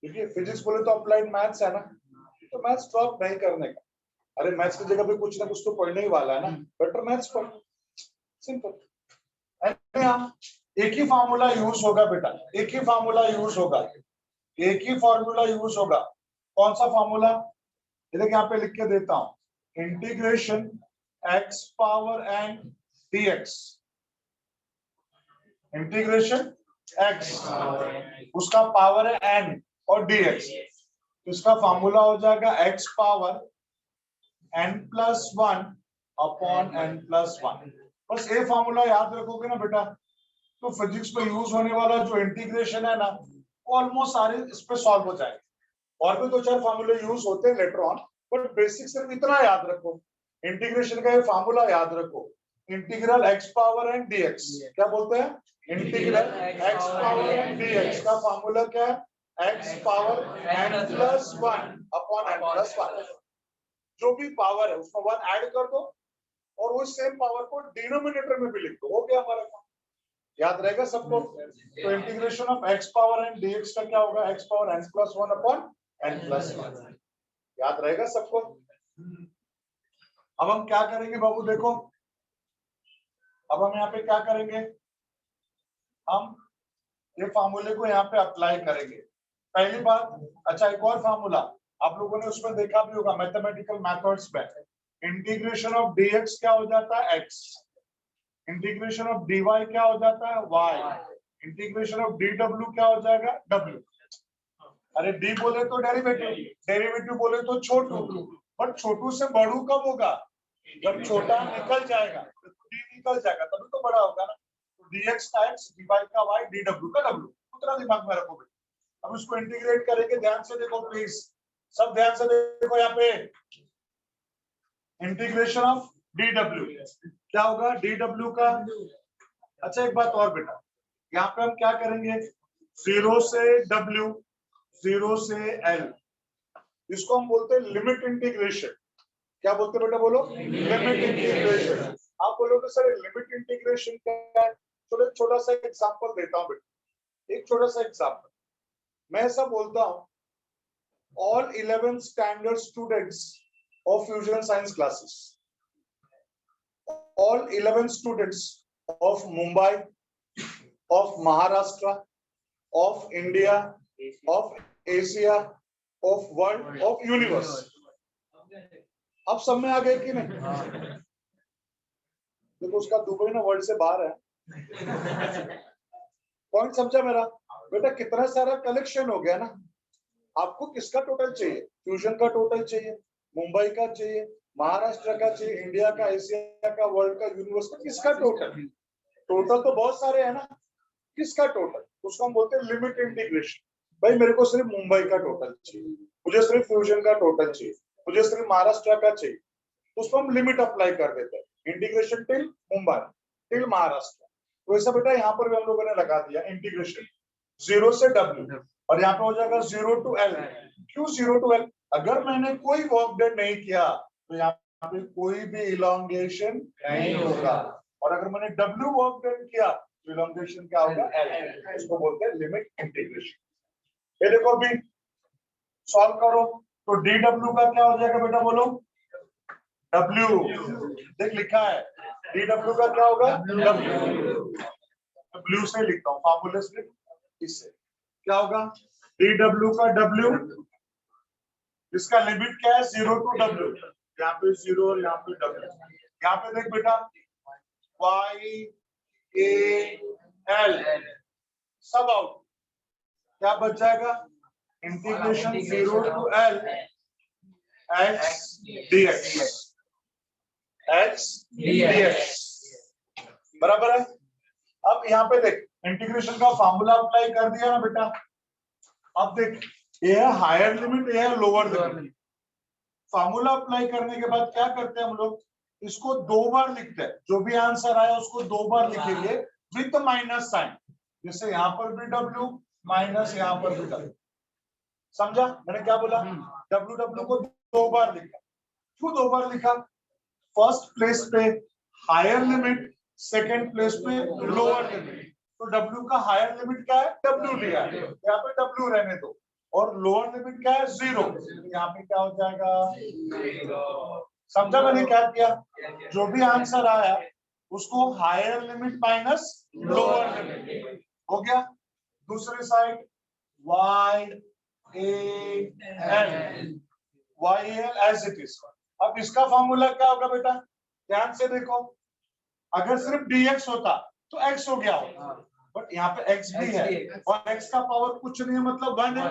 क्योंकि फिजिक्स बोले तो अप्लाइड मैथ्स है ना, तो मैथ्स ड्रॉप नहीं करने का, अरे मैथ्स की जगह पे कुछ ना कुछ तो पढ़ने ही वाला है ना, बेटर मैथ्स पढ़, सिंपल। एक ही फार्मूला यूज होगा बेटा, एक ही फार्मूला यूज होगा, एक ही फार्मूला यूज होगा, कौन सा फार्मूला, इधर यहाँ पे लिख के देता हूं, integration x power n dx, integration x उसका पावर है एन और dx, तो इसका फार्मूला हो जाएगा x power n+1 upon n+1, बस ये फार्मूला याद रखोगे ना बेटा, तो फिजिक्स में यूज होने वाला जो इंटीग्रेशन है ना ऑलमोस्ट सारे इस पे सॉल्व हो जाएंगे, और भी दो चार फार्मूले यूज होते हैं लेटर ऑन, बट बेसिक सिर्फ इतना याद रखो, इंटीग्रेशन का ये फार्मूला याद रखो, integral x power n dx। क्या बोलते हैं? Integral x power n dx का फॉर्मूला क्या है? X power n plus one upon n plus one. जो भी पावर है उसमें वन ऐड कर दो और वो सेम पावर को डिनोमिनेटर में भी लिख दो, हो गया हमारा काम। याद रहेगा सबको? तो integration of x power n dx का क्या होगा? X power n plus one upon n plus one. याद रहेगा सबको? अब हम क्या करेंगे बाबू? देखो, अब हम यहाँ पे क्या करेंगे? हम ये फार्मूले को यहाँ पे अप्लाई करेंगे। पहली बात, अच्छा एक और फार्मूला आप लोगों ने उसमें देखा भी होगा मैथमेटिकल मेथड्स में, इंटीग्रेशन ऑफ dx क्या हो जाता है? x। इंटीग्रेशन ऑफ dy क्या हो जाता है? y। इंटीग्रेशन ऑफ dw क्या हो जाएगा? w। अरे d बोले तो डेरिवेटिव, डेरिवेटिव बोले तो छोटू, बट छोटू से बड़ू कब होगा? जब छोटा निकल जाएगा, तो d निकल जाएगा तभी तो बड़ा होगा ना। तो dx का x, dy का y, dw का w, उतना दिमाग में रखो। अब उसको इंटीग्रेट करेंगे। ध्यान से देखो प्लीज, सब ध्यान से देखो यहाँ पे। इंटीग्रेशन ऑफ dw क्या होगा? dw का, अच्छा एक बात और बेटा, यहाँ पे हम क्या करेंगे? 0 से w, 0 से l, इसको हम बोलते हैं लिमिट इंटीग्रेशन। क्या बोलते हैं बेटा? बोलो, लिमिट इंटीग्रेशन। आप बोलोगे सर लिमिट इंटीग्रेशन क्या है? चलो एक छोटा सा एग्जांपल देता हूँ बेटा, एक छोटा सा एग्जांपल। मैं ऐसा बोलता हूँ, all 11 standard students of fusion science classes, all 11 students of Mumbai, of Maharashtra, of India, of Asia, of world, of universe, अब सब में आ गए कि नहीं? देखो उसका दुबई ना वर्ल्ड से बाहर है। पॉइंट समझा मेरा बेटा? कितना सारा कलेक्शन हो गया ना। आपको किसका टोटल चाहिए? फ्यूजन का टोटल चाहिए, मुंबई का चाहिए, महाराष्ट्र का चाहिए, इंडिया का, एशिया का, वर्ल्ड का, यूनिवर्स का, किसका टोटल? टोटल तो बहुत सारे हैं ना, किसका टोटल? उसको हम बोलते हैं लिमिट इंटीग्रेशन। भाई मेरे को सिर्फ मुंबई का टोटल चाहिए, मुझे सिर्फ फ्यूजन का टोटल चाहिए, मुझे सिर्फ महाराष्ट्र का चाहिए, उसको हम लिमिट अप्लाई कर देते हैं, integration till Mumbai, till Maharashtra. तो ऐसा बेटा यहाँ पर भी हम लोगों ने लगा दिया इंटीग्रेशन 0 से w, और यहाँ पे हो जाएगा 0 to l। क्यों 0 to l? अगर मैंने कोई वर्क डन नहीं किया तो यहाँ पे कोई भी इलोंगेशन नहीं होगा, और अगर मैंने w वर्क डन किया तो इलोंगेशन क्या होगा? l। इसको बोलते हैं लिमिट इंटीग्रेशन। ये देखो अभी सॉल्व करो तो dw का क्या हो जाएगा बेटा? बोलो, w, देख लिखा है dw का क्या होगा? w से लिखता हूँ फॉर्मूले से, इससे क्या होगा? dw का w, इसका लिमिट क्या है? 0 to w, यहाँ पे 0 और यहाँ पे w। यहाँ पे देख बेटा y a l सब आउट, क्या बच जाएगा? Integration 0 to l x dx, x dx बराबर है। अब यहाँ पे देख इंटीग्रेशन का फॉर्मूला अप्लाई कर दिया ना बेटा। अब देख ये है हायर लिमिट, ये है लोअर लिमिट। फॉर्मूला अप्लाई करने के बाद क्या करते हैं हम लोग? इसको 2 बार लिखते हैं, जो भी आंसर आया उसको 2 बार लिखेंगे विद माइनस साइन। जैसे यहाँ पर भी w माइनस यहाँ पर भी w। समझा मैंने क्या बोला? w को 2 बार लिखा। क्यों 2 बार लिखा? फर्स्ट प्लेस पे हायर लिमिट, सेकेंड प्लेस पे लोअर लिमिट। तो w का हायर लिमिट क्या है? w दिया है, यहाँ पे w रहने दो, और लोअर लिमिट क्या है? 0। यहाँ पे क्या हो जाएगा? समझा मैंने क्या किया? जो भी आंसर आया उसको higher limit minus lower limit हो गया। दूसरे side y a l as it is. अब इसका फॉर्मूला क्या होगा बेटा? ध्यान से देखो, अगर सिर्फ dx होता तो x हो गया होता, बट यहाँ पे x भी है और x का पावर कुछ नहीं है, मतलब 1 है।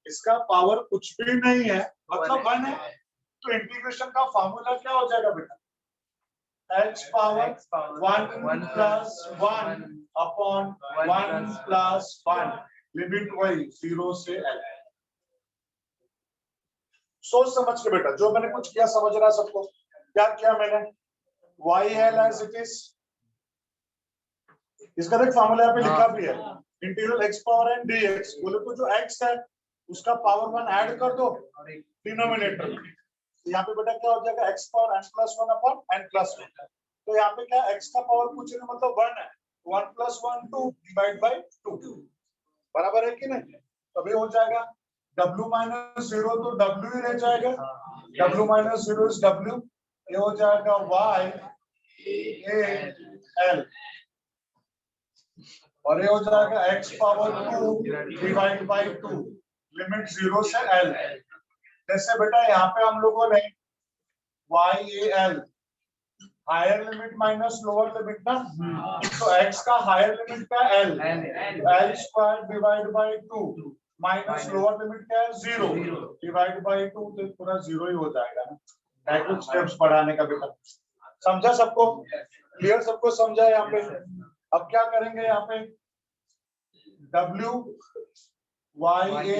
इसका पावर कुछ भी नहीं है, मतलब 1 है। तो इंटीग्रेशन का फॉर्मूला क्या हो जाएगा बेटा? x power 1 plus 1 upon 1 plus 1, limit वही 0 से l। सोच समझ के बेटा, जो मैंने कुछ किया समझ रहा सबको? क्या किया मैंने? YL as it is, इसका देख फॉर्मूला यहाँ पे लिखा भी है, integral x power n dx, बोले तो जो x है उसका पावर 1 ऐड कर दो डिनोमिनेटर में, तो यहाँ पे बेटा क्या हो जाएगा x power n plus 1 upon n plus 1, तो यहाँ पे क्या x का पावर कुछ नहीं मतलब 1 है, 1 प्लस 1 2 डिवाइड बाय 2 बराबर है कि नहीं, तभी हो जाएगा w माइनस 0 तो w ही रह जाएगा, w माइनस 0 इज w, ये हो जाएगा y a l और ये हो जाएगा x power 2 divide by 2 limit 0 से l, जैसे बेटा यहाँ पे हम लोगों ने y a l higher limit minus lower limit ना, तो x का हायर लिमिट क्या है l square divide by 2 minus lower limit क्या है 0 डिवाइड बाय 2, तो पूरा 0 ही हो जाएगा ना, कुछ स्टेप्स बढ़ाने का बेटा, समझा सबको, क्लियर सबको समझा यहाँ पे। अब क्या करेंगे यहाँ पे w y a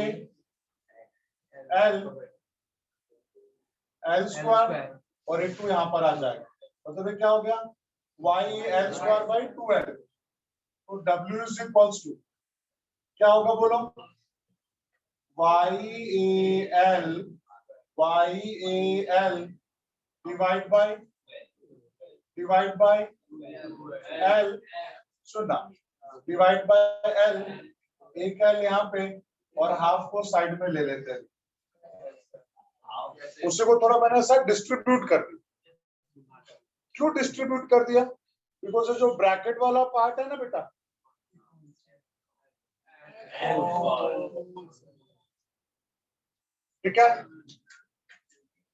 l square और एक 2 यहाँ पर आ जाएगा, मतलब क्या हो गया y l square by 2l, तो w इज इक्वल्स टू क्या होगा बोलो, y a l divide by l, सुनना डिवाइड बाय l, एक l यहाँ पे और हाफ को साइड में ले लेते हैं, उसे को थोड़ा मैंने ऐसा डिस्ट्रीब्यूट कर दिया, क्यों डिस्ट्रीब्यूट कर दिया, बिकॉज जो ब्रैकेट वाला पार्ट है ना बेटा, ठीक है,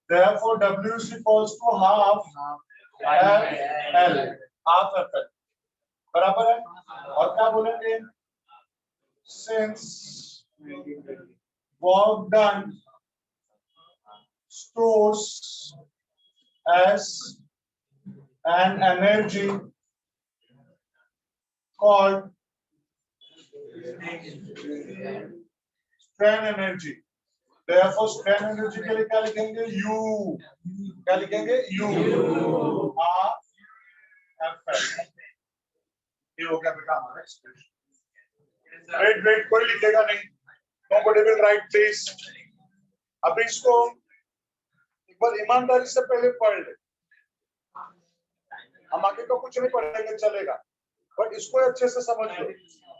therefore w is equals to half l, half fl बराबर है, और क्या बोलेंगे, since work done stores as an energy called strain energy, therefore strain energy के लिए क्या लिखेंगे U, क्या लिखेंगे U R F L, ये हो गया बेटा हमारा एक्सप्रेशन। वेट कोई लिखेगा नहीं, nobody will write this, अभी इसको एक बार ईमानदारी से पहले पढ़ ले, हम आगे तो कुछ नहीं पढ़ेंगे चलेगा, बट इसको अच्छे से समझ लो,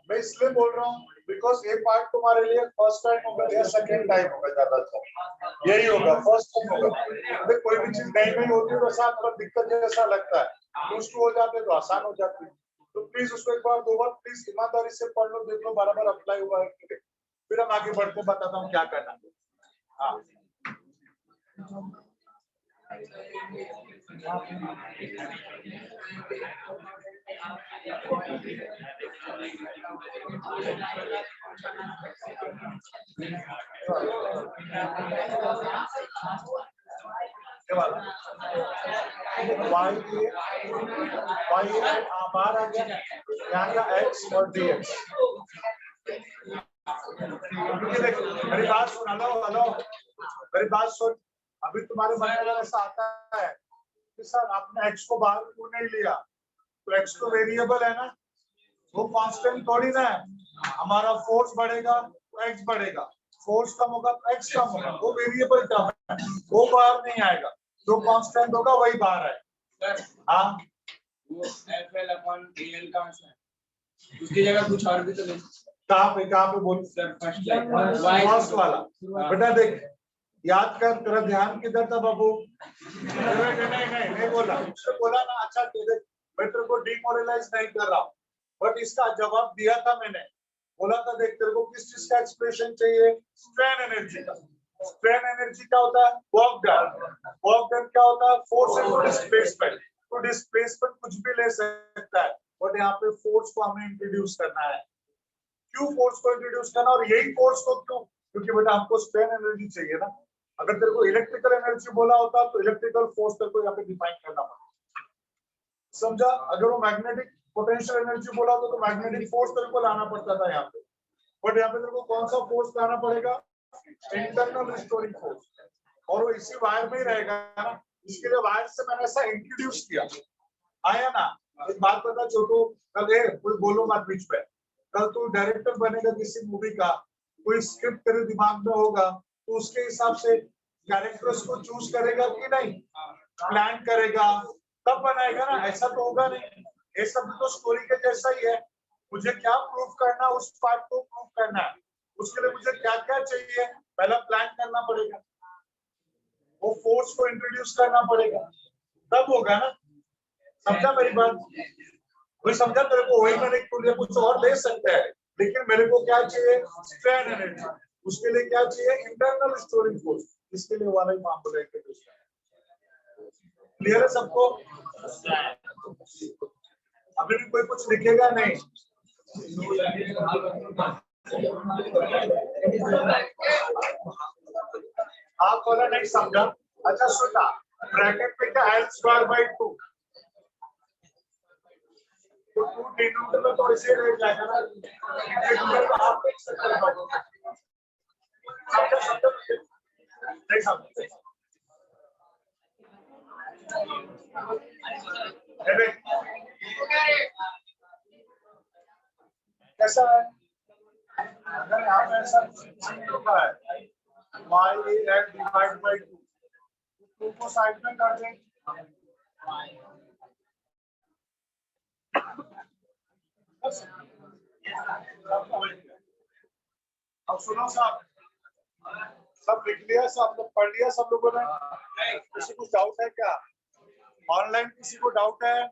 मैं इसलिए बोल रहा हूँ बिकॉज ये पार्ट तुम्हारे लिए फर्स्ट टाइम होगा या सेकंड टाइम होगा, ज्यादा यही होगा, फर्स्ट टाइम होगा, तो कोई भी चीज नई नई होती है तो साथ थोड़ा दिक्कत जैसा लगता है, उसको हो जाते तो आसान हो जाती है, तो प्लीज उसको एक बार दो बार प्लीज ईमानदारी से पढ़ लो, देख लो बराबर अप्लाई हुआ है, फिर हम आगे बढ़ते बताता हूँ क्या करना है। हाँ बाहर आ गया यहाँ का x और dx, मेरी बात सुन, हेलो हेलो मेरी बात सुन, अभी तुम्हारे मन में ऐसा आता है कि सर आपने x को बाहर क्यों नहीं लिया, तो x तो वेरिएबल है ना, वो कांस्टेंट थोड़ी ना है, हमारा फोर्स बढ़ेगा तो x बढ़ेगा, फोर्स कम होगा तो x कम होगा, वो वेरिएबल टर्म है, वो बाहर नहीं आएगा, जो कांस्टेंट होगा वही बाहर आएगा। हाँ वो FL अपॉन AL कहाँ से है, उसकी जगह कुछ और भी तो ले, कहाँ पे बोल, फर्स्ट वाला बेटा देख याद कर, तेरा ध्यान किधर था बाबू, नहीं बोला, उसने बोला ना, अच्छा मैं तेरे को डिमोरलाइज नहीं कर रहा हूँ, बट इसका जवाब दिया था मैंने, बोला था देख तेरे को किस चीज का एक्सप्रेशन चाहिए, स्ट्रेन एनर्जी का, स्ट्रेन एनर्जी क्या होता है, वर्क डन क्या होता है, फोर्स इनटू डिस्प्लेसमेंट, तो डिस्प्लेसमेंट कुछ भी ले सकता है, बट यहाँ पे फोर्स को हमें इंट्रोड्यूस करना है, क्यों फोर्स को इंट्रोड्यूस करना, और यही फोर्स को क्यों, क्योंकि बेटा हमको स्ट्रेन एनर्जी चाहिए ना, अगर तेरे को इलेक्ट्रिकल एनर्जी बोला होता तो इलेक्ट्रिकल फोर्स तेरे को यहाँ पे डिफाइन करना पड़ता, समझा, अगर वो मैग्नेटिक पोटेंशियल एनर्जी बोला होता तो मैग्नेटिक फोर्स तेरे को लाना पड़ता था यहाँ पे, बट यहाँ पे तेरे को कौन सा फोर्स लाना पड़ेगा, इंटरनल रिस्टोरिंग फोर्स, और वो इसी वायर में ही रहेगा ना, इसके लिए वायर से मैंने ऐसा इंट्रोड्यूस किया, आया ना। एक बात बता छोटू, कल कोई बोलो मत बीच में, कल तू डायरेक्टर बनेगा किसी मूवी का, कोई स्क्रिप्ट तेरे दिमाग में होगा तो उसके हिसाब से कैरेक्टर्स को चूज करेगा कि नहीं, प्लान करेगा तब बनाएगा ना, ऐसा तो होगा नहीं। ये सब तो स्टोरी के जैसा ही है, मुझे क्या प्रूव करना उस पार्ट को प्रूव करना है, उसके लिए मुझे क्या क्या चाहिए पहला प्लान करना पड़ेगा, वो फोर्स को इंट्रोड्यूस करना पड़ेगा, तब होगा ना। समझा मेरी बात? कोई समझा तेरे को? वही मैंने तुझे कुछ और दे सकता है, लेकिन मेरे को क्या चाहिए, स्ट्रेन एनर्जी, उसके लिए क्या चाहिए, इंटरनल स्टोरिंग फोर्स, इसके लिए वाला ही मामला है। क्लियर है सबको? अभी भी कोई कुछ लिखेगा नहीं? आप बोला नहीं समझा? अच्छा सुना, ब्रैकेट में क्या एल स्क्वायर बाय 2, तो 2 डिनोमिनेटर में तो ऐसे रह जाएगा ना, डिनोमिनेटर को आप देख सकते हो। समझा नहीं समझा? कैसा है? अगर यहाँ पे ऐसा होता है y and डिवाइड बाय 2, 2 को साइड में कर दें, अब सुनो साहब, सब लिख लिया, सब लोग पढ़ लिया सब लोगों ने? किसी को डाउट है क्या? ऑनलाइन किसी को डाउट है?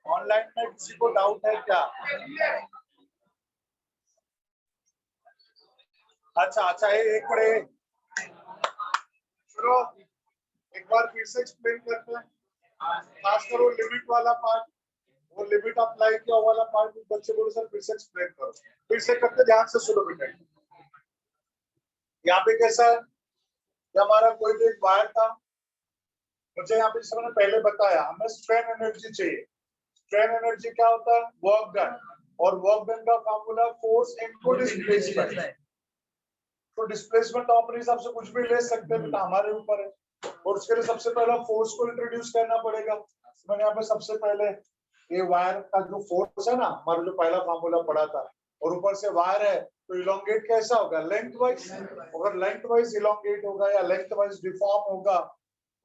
ऑनलाइन में किसी को डाउट है क्या? अच्छा एक पढ़े, चलो एक बार फिर से एक्सप्लेन करते हैं, खास करो लिमिट वाला पार्ट, वो लिमिट अप्लाई किया वाला पार्ट बच्चे बोलो सर फिर से एक्सप्लेन करो, फिर से करते ध्यान से सुनो बेटा। यहाँ पे कैसा है, हमारा कोई भी एक वायर था, मुझे यहाँ पे जिस मैंने पहले बताया, हमें स्ट्रेन एनर्जी चाहिए। स्ट्रेन एनर्जी क्या होता है, वर्क डन, और वर्क डन का फॉर्मूला फोर्स इनटू डिस्प्लेसमेंट। तो डिस्प्लेसमेंट तो अपने हिसाब से कुछ भी ले सकते हैं, हमारे ऊपर है, और उसके लिए सबसे पहला फोर्स को इंट्रोड्यूस करना पड़ेगा। मैंने यहाँ पे सबसे पहले ये वायर का जो फोर्स है ना, हमारा जो पहला फॉर्मूला पढ़ा था, और ऊपर से वायर है तो इलोंगेट कैसा होगा, लेंथ वाइज। अगर लेंथ वाइज इलोंगेट होगा या लेंथ वाइज डिफॉर्म होगा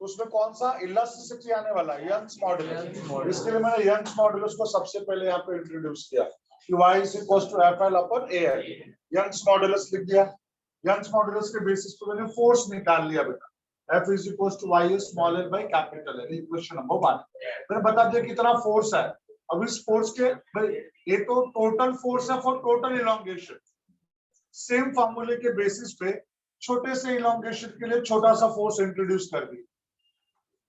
तो उसमें कौन सा इलास्टिसिटी आने वाला है, यंग्स मॉडुलस। इसके लिए मैंने यंग्स मॉडुलस को सबसे पहले यहाँ पे इंट्रोड्यूस किया कि y = FL/AI, यंग्स मॉडुलस लिख दिया। यंग्स मॉडुलस के बेसिस पे मैंने फोर्स निकाल लिया बेटा, F = Y smaller by capital है, इक्वेशन नंबर 1। मैंने बता दिया कितना फोर्स है। अब इस फोर्स के ये तो टोटल फोर्स है फॉर टोटल इलोंगेशन, सेम फार्मूले के बेसिस पे छोटे से इलोंगेशन के लिए छोटा सा फोर्स इंट्रोड्यूस कर दिया,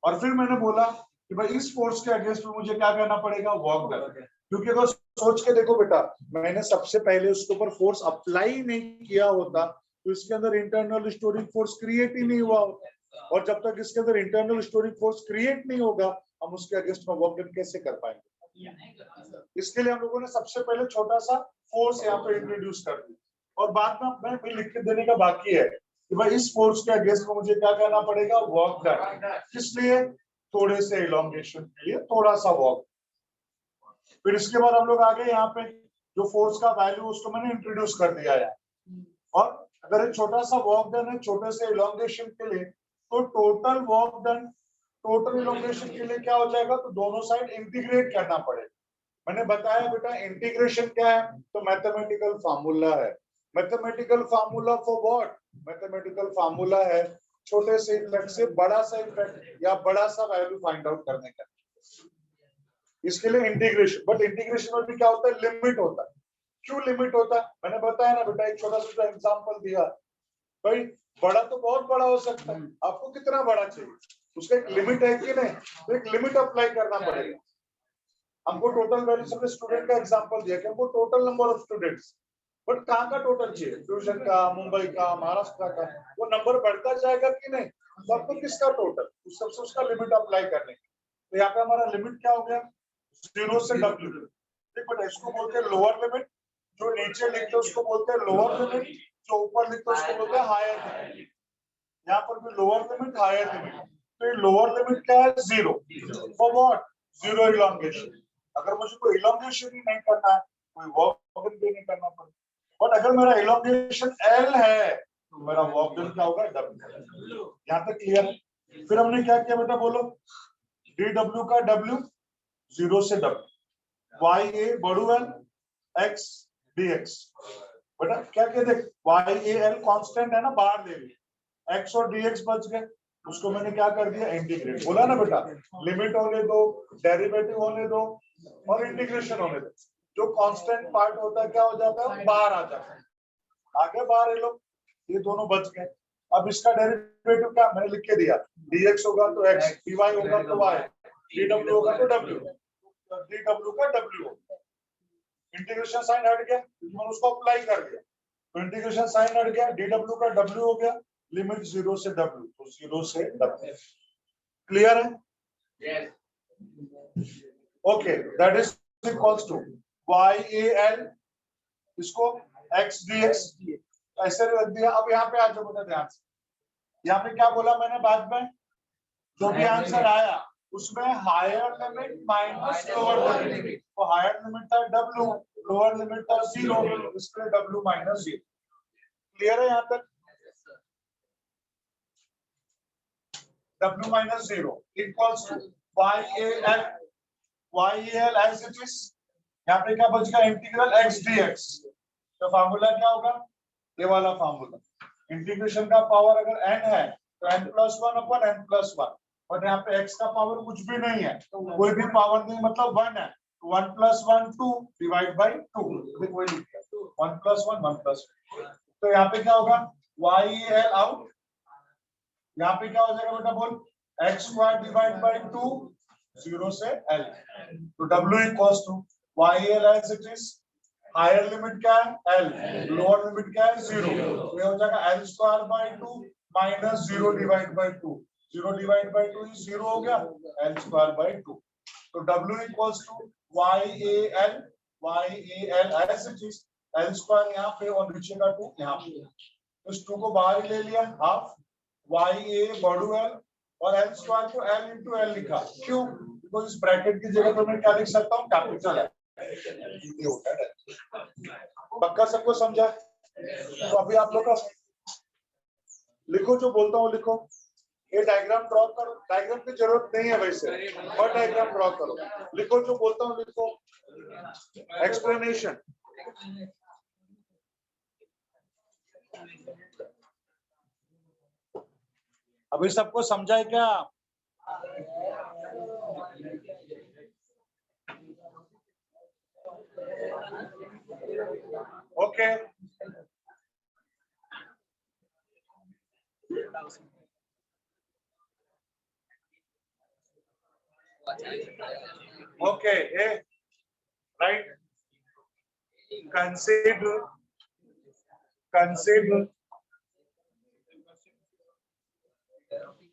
और फिर मैंने बोला कि भाई इस फोर्स के अगेंस्ट में मुझे क्या करना पड़ेगा, वर्क डन। क्योंकि अगर सोच के देखो बेटा, मैंने सबसे पहले उसके ऊपर फोर्स अप्लाई नहीं किया होता तो इसके अंदर इंटरनल स्टोरिंग फोर्स क्रिएट ही नहीं हुआ होता, और जब तक इसके अंदर इंटरनल स्टोरिंग फोर्स क्रिएट नहीं होगा हम उसके अगेंस्ट में वर्क डन कैसे कर पाएंगे। इसके लिए हम लोगों ने सबसे पहले छोटा सा फोर्स यहाँ पे इंट्रोड्यूस कर दिया, और बाद में मैं भी लिख के देने का बाकी है कि भाई इस फोर्स के अगेंस्ट में मुझे क्या करना पड़ेगा, वर्क डन। किस लिए, थोड़े से इलोंगेशन के लिए थोड़ा सा वर्क। फिर इसके बाद हम लोग आगे यहाँ पे जो फोर्स का वैल्यू उसको मैंने इंट्रोड्यूस कर दिया है, और अगर एक छोटा सा वर्क डन है छोटे से इलोंगेशन के लिए, तो total work done total elongation के लिए क्या हो जाएगा, तो दोनों साइड इंटीग्रेट करना पड़ेगा। मैंने बताया बेटा इंटीग्रेशन क्या है, तो मैथमेटिकल फार्मूला है। Mathematical formula for what, mathematical formula है छोटे से इफेक्ट से बड़ा सा इफेक्ट या बड़ा सा वैल्यू फाइंड आउट करने का, इसके लिए इंटीग्रेशन। बट इंटीग्रेशन में भी क्या होता है, लिमिट होता है। क्यों लिमिट होता है, मैंने बताया ना बेटा, एक छोटा सा एग्जांपल दिया, भाई बड़ा तो बहुत बड़ा हो सकता है, आपको कितना बड़ा चाहिए, उसका एक लिमिट है कि नहीं, तो एक लिमिट अप्लाई करना पड़ेगा। हमको टोटल वैल्यू, सबने स्टूडेंट का एग्जांपल दिया कि हमको total number of students, but कहाँ का टोटल चाहिए, ट्यूशन का, मुंबई का, महाराष्ट्र का, वो नंबर बढ़ता जाएगा कि नहीं, तो आपको किसका टोटल, उस सबसे उसका लिमिट अप्लाई करने का। तो यहाँ पे हमारा लिमिट क्या हो गया, 0 से W। देखो इसको बोलते हैं लोअर लिमिट, जो नीचे लिखते हैं उसको बोलते हैं लोअर लिमिट, जो ऊपर लिखते हैं उसको बोलते हैं हायर लिमिट। यहाँ पर भी लोअर लिमिट हायर लिमिट, तो ये लोअर लिमिट क्या है? 0 फॉर व्हाट? 0 इलोंगेशन। अगर मुझे कोई इलोंगेशन ही नहीं करना है, कोई वर्क डन भी नहीं करना पड़ेगा। बट अगर मेरा इलोंगेशन L है तो मेरा वर्क डन क्या होगा? W। यहाँ तक क्लियर है? फिर हमने क्या किया बेटा, बोलो? dw का W 0 से W, YA बड़ू L X dx। बेटा क्या क्या देख, YAL कांस्टेंट है ना, बाहर ले लिया, X और dx बच गए, उसको मैंने क्या कर दिया? इंटीग्रेट। बोला ना बेटा, लिमिट होने दो, डेरिवेटिव होने दो और इंटीग्रेशन होने दो। जो कांस्टेंट पार्ट होता है क्या हो जाता है? बाहर आ जाता है। आगे बाहर ये लोग, ये दोनों बच गए। अब इसका डेरिवेटिव क्या मैंने लिख के दिया? dx होगा तो x, dy होगा तो y, dw होगा तो w, dw का w होगा। इंटीग्रेशन साइन हट गया, मैंने उसको अप्लाई कर दिया, तो इंटीग्रेशन साइन हट गया, dw का w हो गया, लिमिट 0 से w, तो 0 से w। क्लियर है? Okay, that is equals to YAL, इसको x dx ऐसे रख दिया। अब यहाँ पे आ जाओ बेटा ध्यान से, यहाँ पे क्या बोला मैंने बाद में? जो भी आंसर आया उसमें higher limit minus lower limit, तो हायर लिमिट था W, लोअर लिमिट था 0, इसलिए W माइनस 0। क्लियर है यहाँ तक? W माइनस 0 equals to YAL as it is. यहाँ पे क्या बच गया? Integral x dx। तो फार्मूला क्या होगा? ये वाला फार्मूला। इंटीग्रेशन का पावर अगर n है तो n+1 अपन n+1, और यहाँ पे x का पावर कुछ भी नहीं है, कोई भी पावर नहीं, मतलब 1 है, 1+1 2 डिवाइड बाई 2, वही लिख दिया 1+1 1+1। तो यहाँ पे क्या होगा? YAL आउट, यहाँ पे क्या हो जाएगा बेटा बोल? x² डिवाइड बाई 2, 0 से L, तो W equals to YAL as it is. Higher limit क्या है? L, लोअर लिमिट क्या है? 0, तो ये हो जाएगा L² by 2 minus 0 divide by 2, 0 divide by 2 0 हो गया, L² बाई 2, तो W equals to YAL as it is, L² यहाँ पे और नीचे का 2 यहाँ पे, इस 2 को बाहर ही ले लिया, हाफ YA बड़ू L और L² को L इंटू L लिखा। क्यों? बिकॉज इस ब्रैकेट की जगह पर मैं क्या लिख सकता हूँ? कैपिटल है। ये होता है। पक्का सबको समझा? तो अभी आप लोग का लिखो, जो बोलता हूँ लिखो। ये डायग्राम ड्रॉ करो, डायग्राम की जरूरत नहीं है वैसे, और डायग्राम ड्रॉ करो, लिखो जो बोलता हूँ लिखो। एक्सप्लेनेशन, अभी सबको समझा है क्या? Okay, okay, right. Consider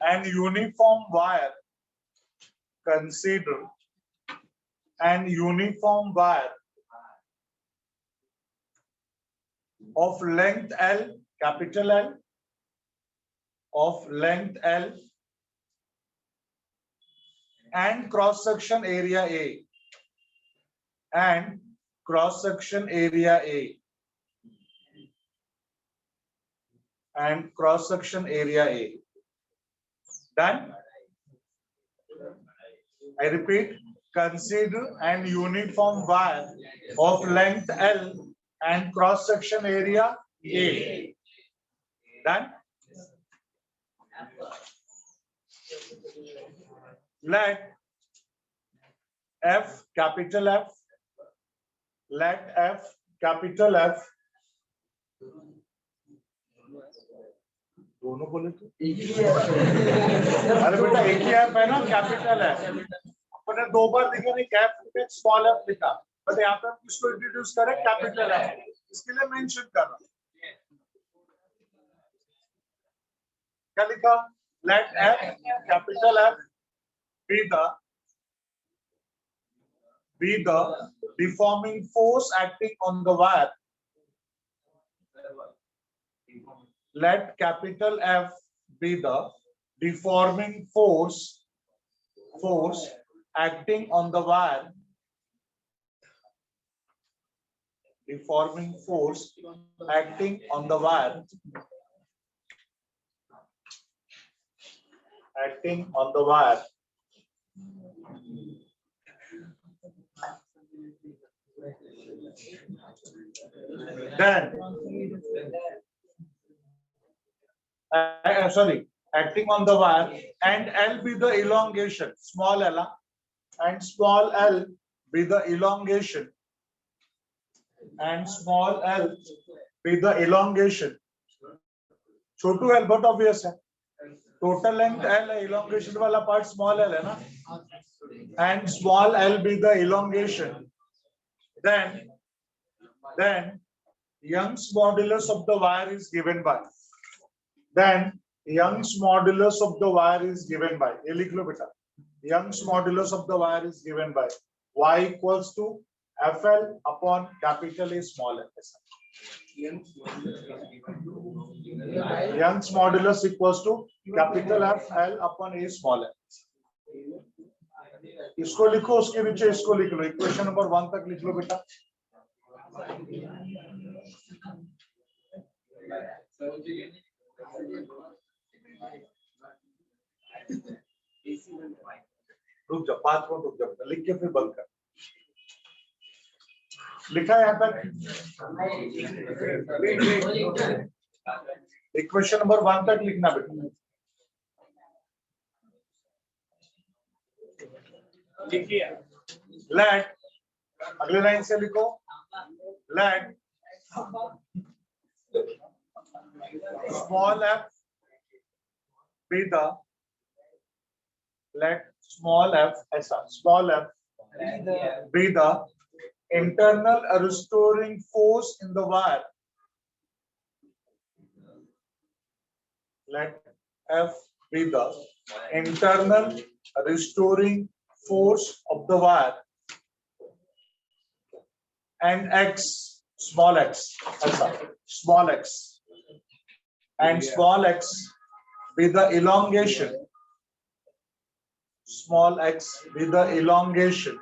an uniform wire. Consider an uniform wire of length L, capital L, of length L, and cross section area A, and cross section area A, and cross section area A. Done? I repeat, consider an uniform wire of length L and cross section area A. Done? Let F, capital F, let F, capital F, दोनों बोले तो अरे बेटा एक ही ऐप है ना, कैपिटल है, अपने 2 बार लिखा नहीं, कैप लिखा, स्मॉल एफ लिखा, बट यहाँ पे हम किसको इंट्रोड्यूस करें? कैपिटल है, इसके लिए मेंशन कर रहा हूं। क्या लिखा? Let F, capital F, be the deforming force acting on the wire. Let capital F be the deforming force acting on the wire, deforming force acting on the wire, acting on the wire, then acting on the wire, and L be the elongation, small l, and small l be the elongation, and small l be the elongation. Chhotu L बहुत obvious है, total length L है, elongation वाला part small l है ना, and small l be the elongation. Then Young's modulus of the wire is given by. Then Young's modulus of the wire is given by. ये लिख लो बेटा. Young's modulus of the wire is given by y equals to FL upon capital A small l. Young's modulus equals to capital FL upon A small l. इसको लिखो, उसके नीचे इसको लिख लो, इक्वेशन नंबर 1 तक लिख लो बेटा. रुक जाओ, 5 मिनट रुक जाओ, लिख के फिर बंद कर. लिखा है यहाँ तक? इक्वेशन नंबर 1 तक लिखना बेटा. Let, अगले लाइन से लिखो, let small f be the, let small f ऐसा, small f be the internal restoring force in the wire. Let F be the internal restoring force of the wire, and X, small x, small x, and small x be the elongation, small x be the elongation.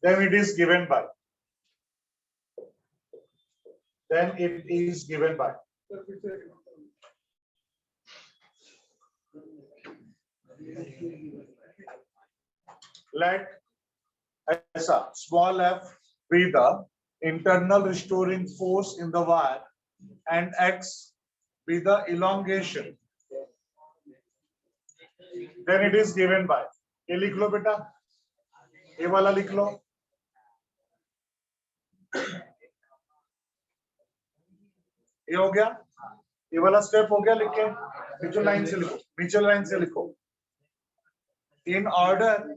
Then it is given by. Then it is given by. Let small f be the internal restoring force in the wire, and x be the elongation. Then it is given by. ये लिख लो बेटा, ये वाला लिख लो. ये हो गया, ये वाला स्टेप हो गया. लिख के नीचे लाइन से लिखो, नीचे लाइन से लिखो. In order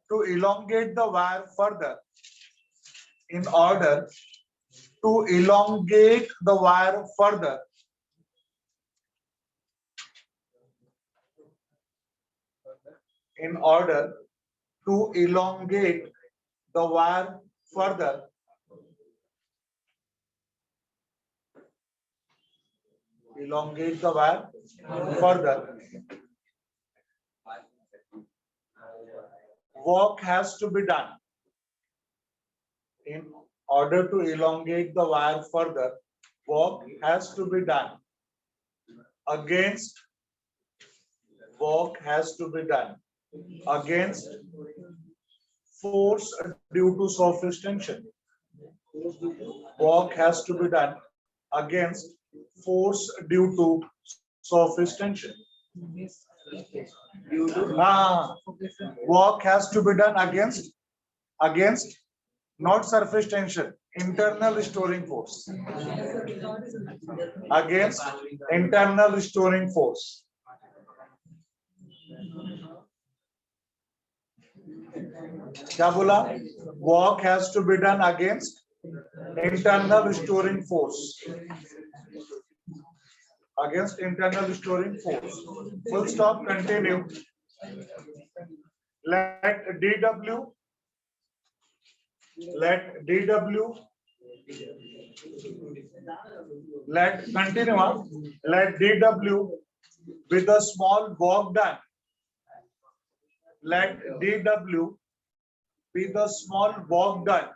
to elongate the wire further, in order to elongate the wire further, in order to elongate the wire further, elongate the wire further, work has to be done. In order to elongate the wire further, work has to be done against, work has to be done against force due to surface tension. Work has to be done against force due to surface tension. Work has to be done against not surface tension, internal restoring force. Against internal restoring force. क्या बोला? Work has to be done against internal restoring force. Against internal restoring force. Full stop, continue. Let dW Let continue on. Let DW with a small work done. Let DW with a small work done.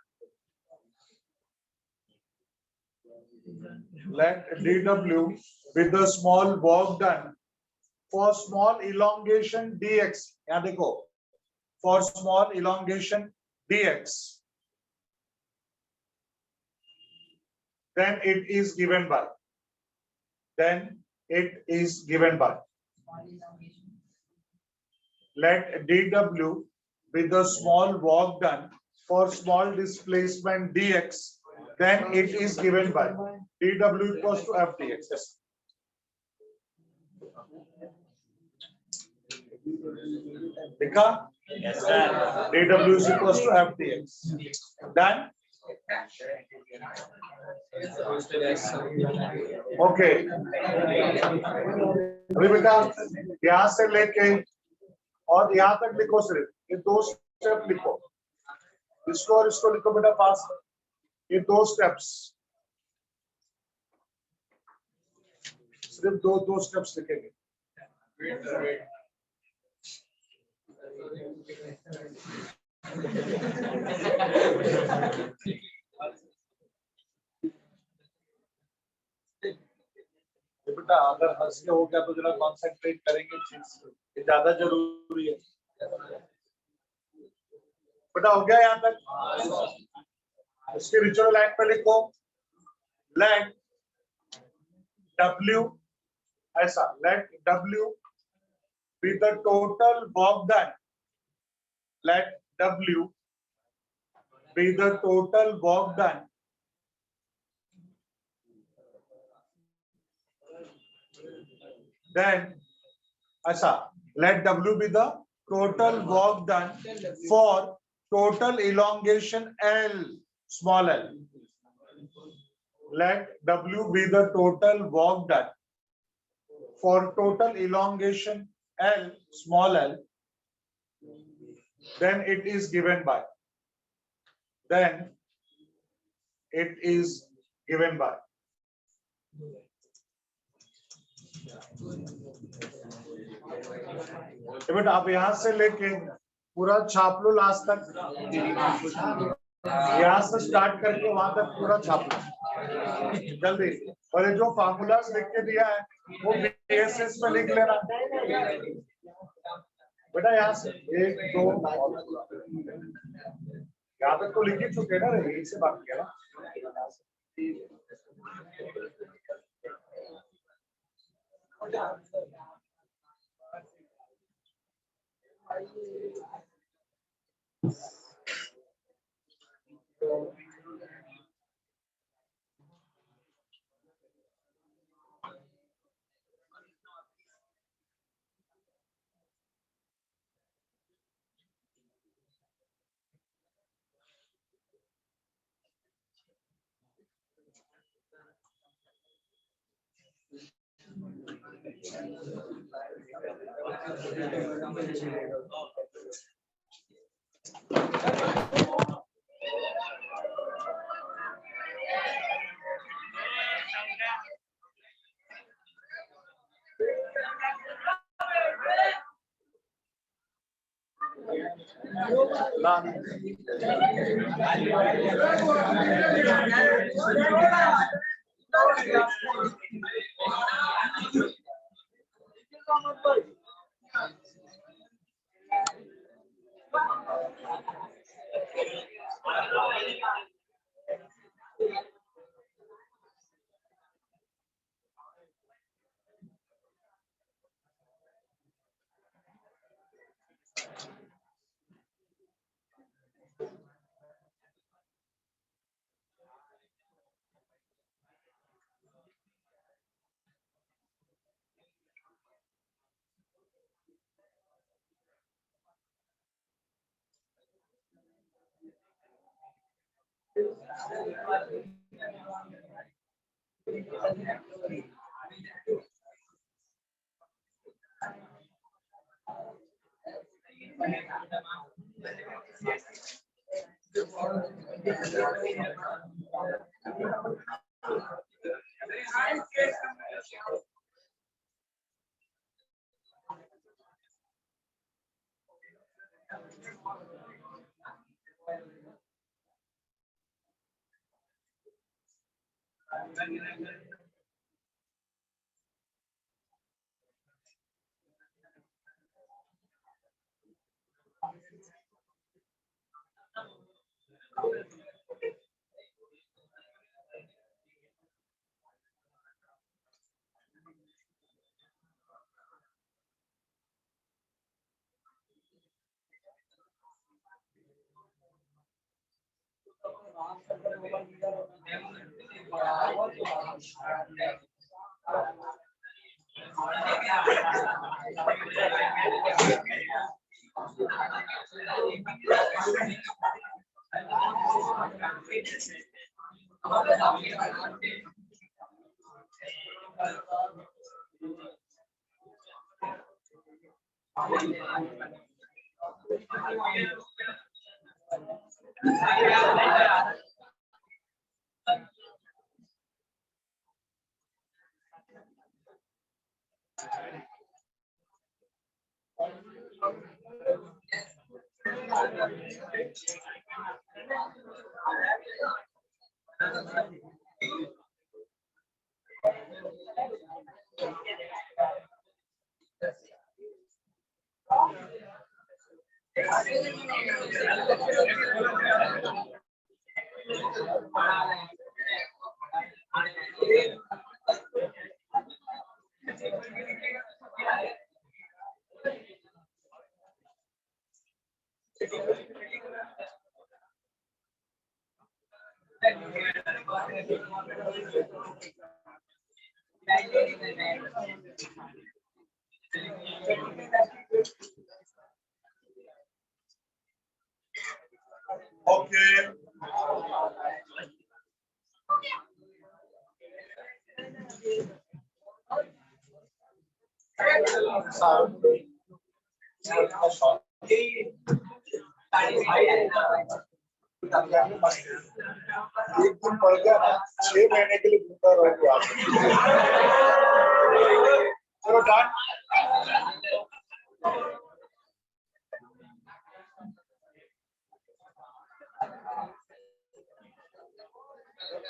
Let DW with a small work done for small elongation dx. यहाँ देखो, for small elongation dx, then it is given by. Then it is given by. Let DW with a small work done for small displacement dx, then it is given by dw equals to f dx. Yes. Dekha? Yes, sir. dw is equals to f dx. Done? Okay. अभी बेटा यहाँ से लेके और यहाँ तक लिखो, सिर्फ ये दो स्टेप लिखो, इसको और इसको लिखो बेटा पास, ये दो स्टेप्स, सिर्फ दो स्टेप्स लिखेंगे। बेटा अगर हंस के हो गया तो जरा कॉन्सेंट्रेट करेंगे, चीज ये ज्यादा जरूरी है। बेटा हो गया यहाँ तक? इसके रिचुअल लाइन पे लिखो, लेट W ऐसा, late W be the total work done. Let W be the total work done then ऐसा, let W be the total work done for total elongation L, small l. Let W be the total work done for total elongation L, small l, then it is given by. Then it is given by. बेटा आप यहां से लेके पूरा छाप लो लास्ट तक, यहाँ से स्टार्ट करके वहां तक पूरा छाप लो जल्दी। और ये जो फार्मूलास लिख के दिया है वो BSS में लिख लेना बेटा। यहाँ से 1 2 यहाँ तक तो लिख ही चुके ना, यही से बात किया ना। Okay. एक दिन पढ़ गया ना 6 महीने के लिए भूखा रहोगे आप। चलो डन।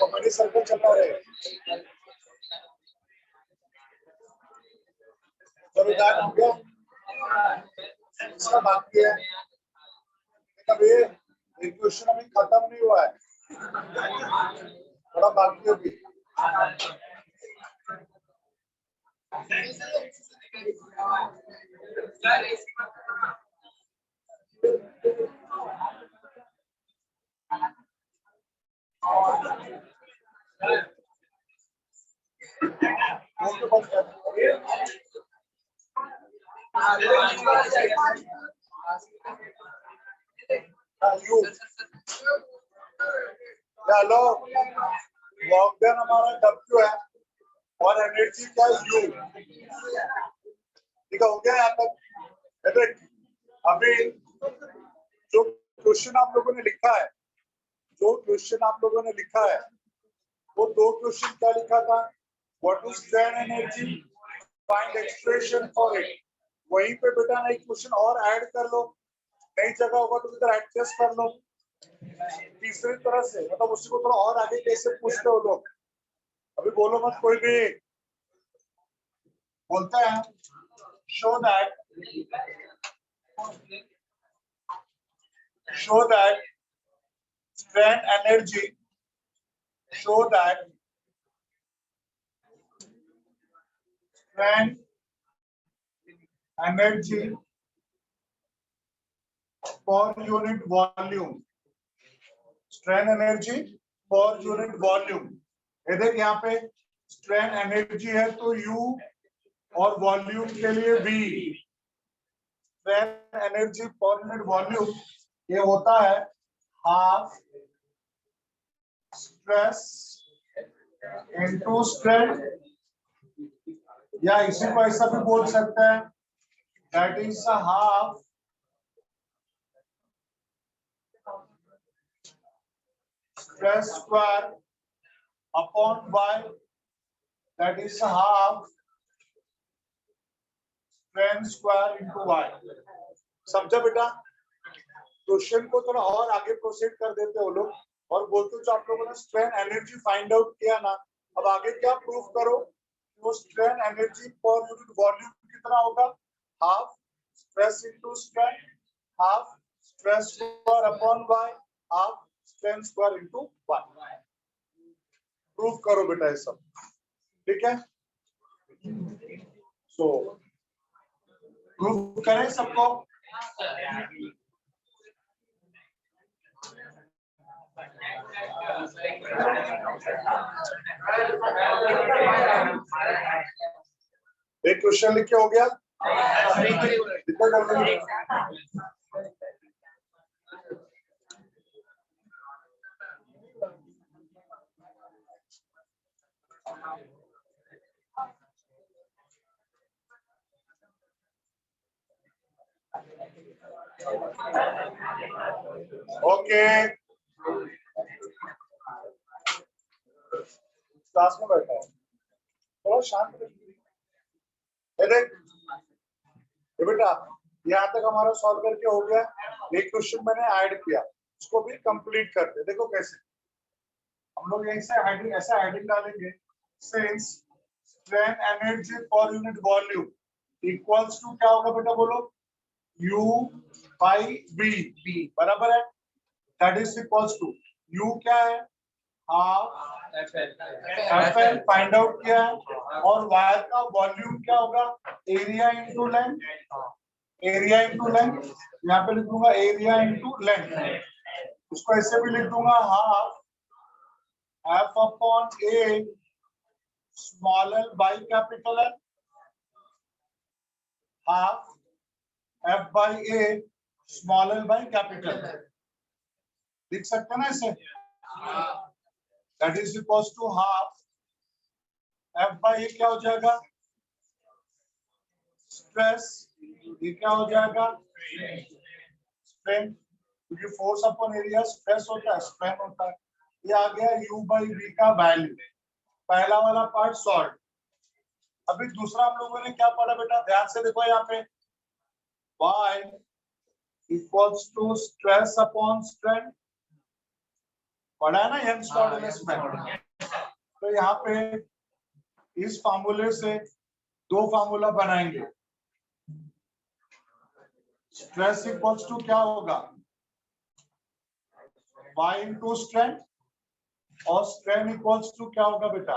कॉमेडी सर्कल चलता रहे। चलो डन हो गया। इसका बाकी है। अब ये क्वेश्चन अभी खत्म नहीं हुआ है, थोड़ा बाकी है अभी। हेलो, वॉकडन हमारा W है और एनर्जी क्या U। ठीक है, हो गया यहाँ तक। अभी जो क्वेश्चन आप लोगों ने लिखा है, वो 2 क्वेश्चन क्या लिखा था? What is strain energy, find expression for it. वहीं पे बेटा ना एक क्वेश्चन और ऐड कर लो, नई जगह होगा तो इधर एडजस्ट कर लो तीसरी तरह से, मतलब उसी को थोड़ा और आगे कैसे पूछते हो लोग। अभी बोलो मत कोई भी, बोलते हैं show that strain energy, show that strain energy per unit volume, strain energy per unit volume. ये देख यहाँ पे स्ट्रेन एनर्जी है तो U और वॉल्यूम के लिए V। Strain energy per unit volume ये होता है हाफ स्ट्रेस इनटू स्ट्रेन, या इसी को ऐसा भी बोल सकते हैं, that is half stress square upon y, that is half strain square into y। समझा बेटा? क्वेश्चन को थोड़ा और आगे प्रोसीड कर देते हो लोग और बोलते हो जो आप लोगों ने स्ट्रेन एनर्जी फाइंड आउट किया ना, अब आगे क्या प्रूव करो, वो strain energy per unit volume कितना होगा, half stress into strain, half stress square upon y, half strain square into y। Prove करो बेटा ये सब, ठीक है। सो प्रूव करें सबको। एक क्वेश्चन लिख के हो गया, कितना जल्दी? ओके, क्लास में बैठा है, थोड़ा शांत रहिए। देख बेटा, यहाँ तक हमारा सॉल्व करके हो गया। एक क्वेश्चन मैंने ऐड किया, उसको भी कंप्लीट करते। देखो कैसे हम लोग यहीं से हेडिंग, ऐसा हेडिंग डालेंगे, since strain energy per unit volume equals to क्या होगा बेटा, बोलो, U बाई V बराबर है, that is equals to U क्या है, हाफ FL फाइंड आउट किया है, और वायर का वॉल्यूम क्या होगा, area into length, area into length, यहाँ पे लिख दूंगा एरिया इंटू लेंथ, उसको ऐसे भी लिख दूंगा half F upon A small l by capital L, half F by A small l by capital L, लिख सकते हैं ना इसे, that is equals to half F by A क्या हो जाएगा, स्ट्रेस, ये क्या हो जाएगा, स्ट्रेन, क्योंकि फोर्स अपॉन एरिया स्ट्रेस होता है, स्ट्रेन होता है। ये आ गया U बाई V का वैल्यू, पहला वाला पार्ट सॉल्व। अभी दूसरा हम लोगों ने क्या पढ़ा बेटा, ध्यान से देखो, यहाँ पे y equals to stress upon strain, पढ़ा है ना यंग्स मॉडुलस में। तो यहाँ पे इस फार्मूले से दो फार्मूला बनाएंगे, स्ट्रेस इक्वल्स टू क्या होगा, y इंटू स्ट्रेन, और स्ट्रेन इक्वल्स टू क्या होगा बेटा,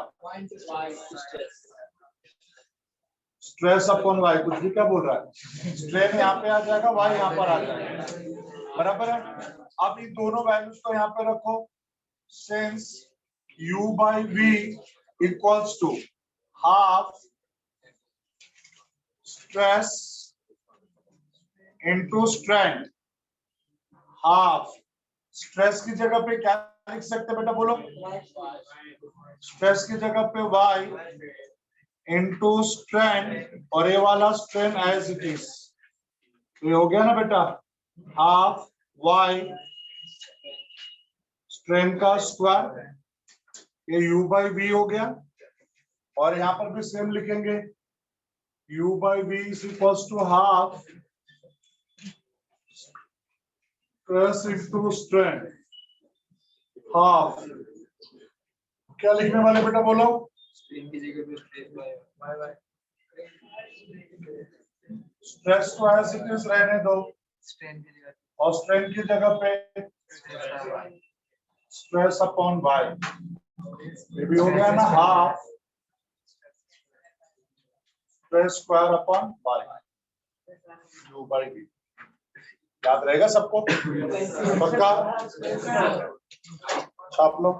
स्ट्रेस अपॉन y, कुछ भी क्या बोल रहा है, स्ट्रेन यहाँ पे आ जाएगा, y यहाँ पर आ जाएगा, बराबर है। अब इन दोनों वैल्यूज को यहाँ पे रखो, since U by V equals to half stress into strain, half stress की जगह पे क्या लिख सकते बेटा, बोलो, स्ट्रेस की जगह पे y इंटू स्ट्रेन, और ये वाला स्ट्रेन एज इट इज, तो ये हो गया ना बेटा, हाफ y स्ट्रेन का स्क्वायर, ये U बाई V हो गया, और यहाँ पर भी सेम लिखेंगे, U by V is equals to half stress into strain, half, क्या लिखने वाले बेटा, बोलो, स्ट्रेस को एज इट इज रहने दो, और स्ट्रेन की जगह पे स्ट्रेस अपॉन y, ये भी हो गया ना, half stress square upon y, U by V। याद रहेगा सबको, पक्का, छाप लो।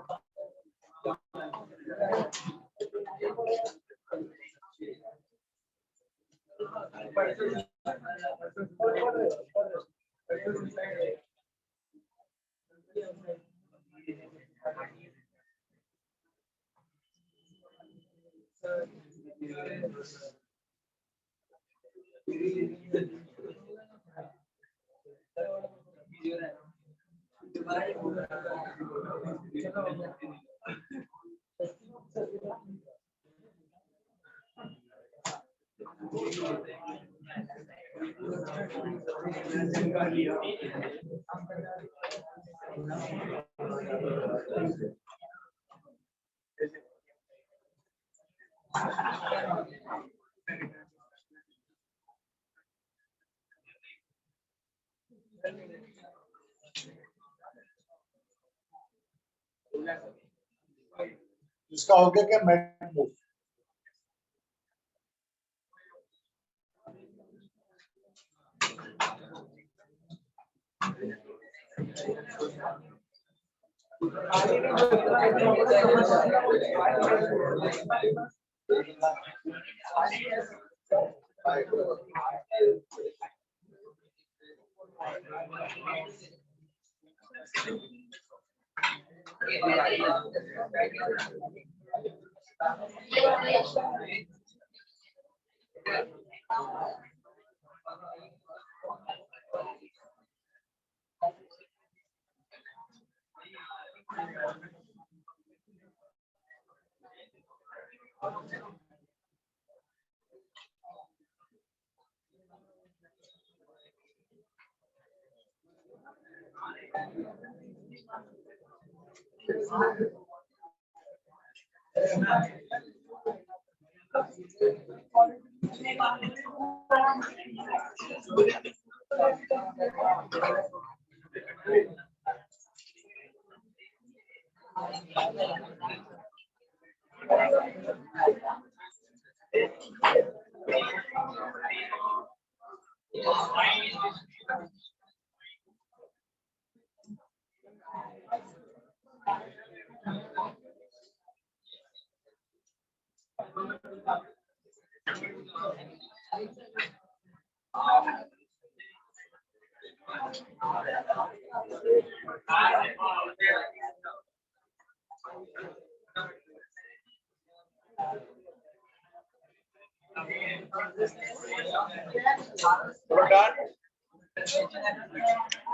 इसका हो गया क्या मैट मूव?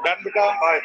Done, बेटा. Bye.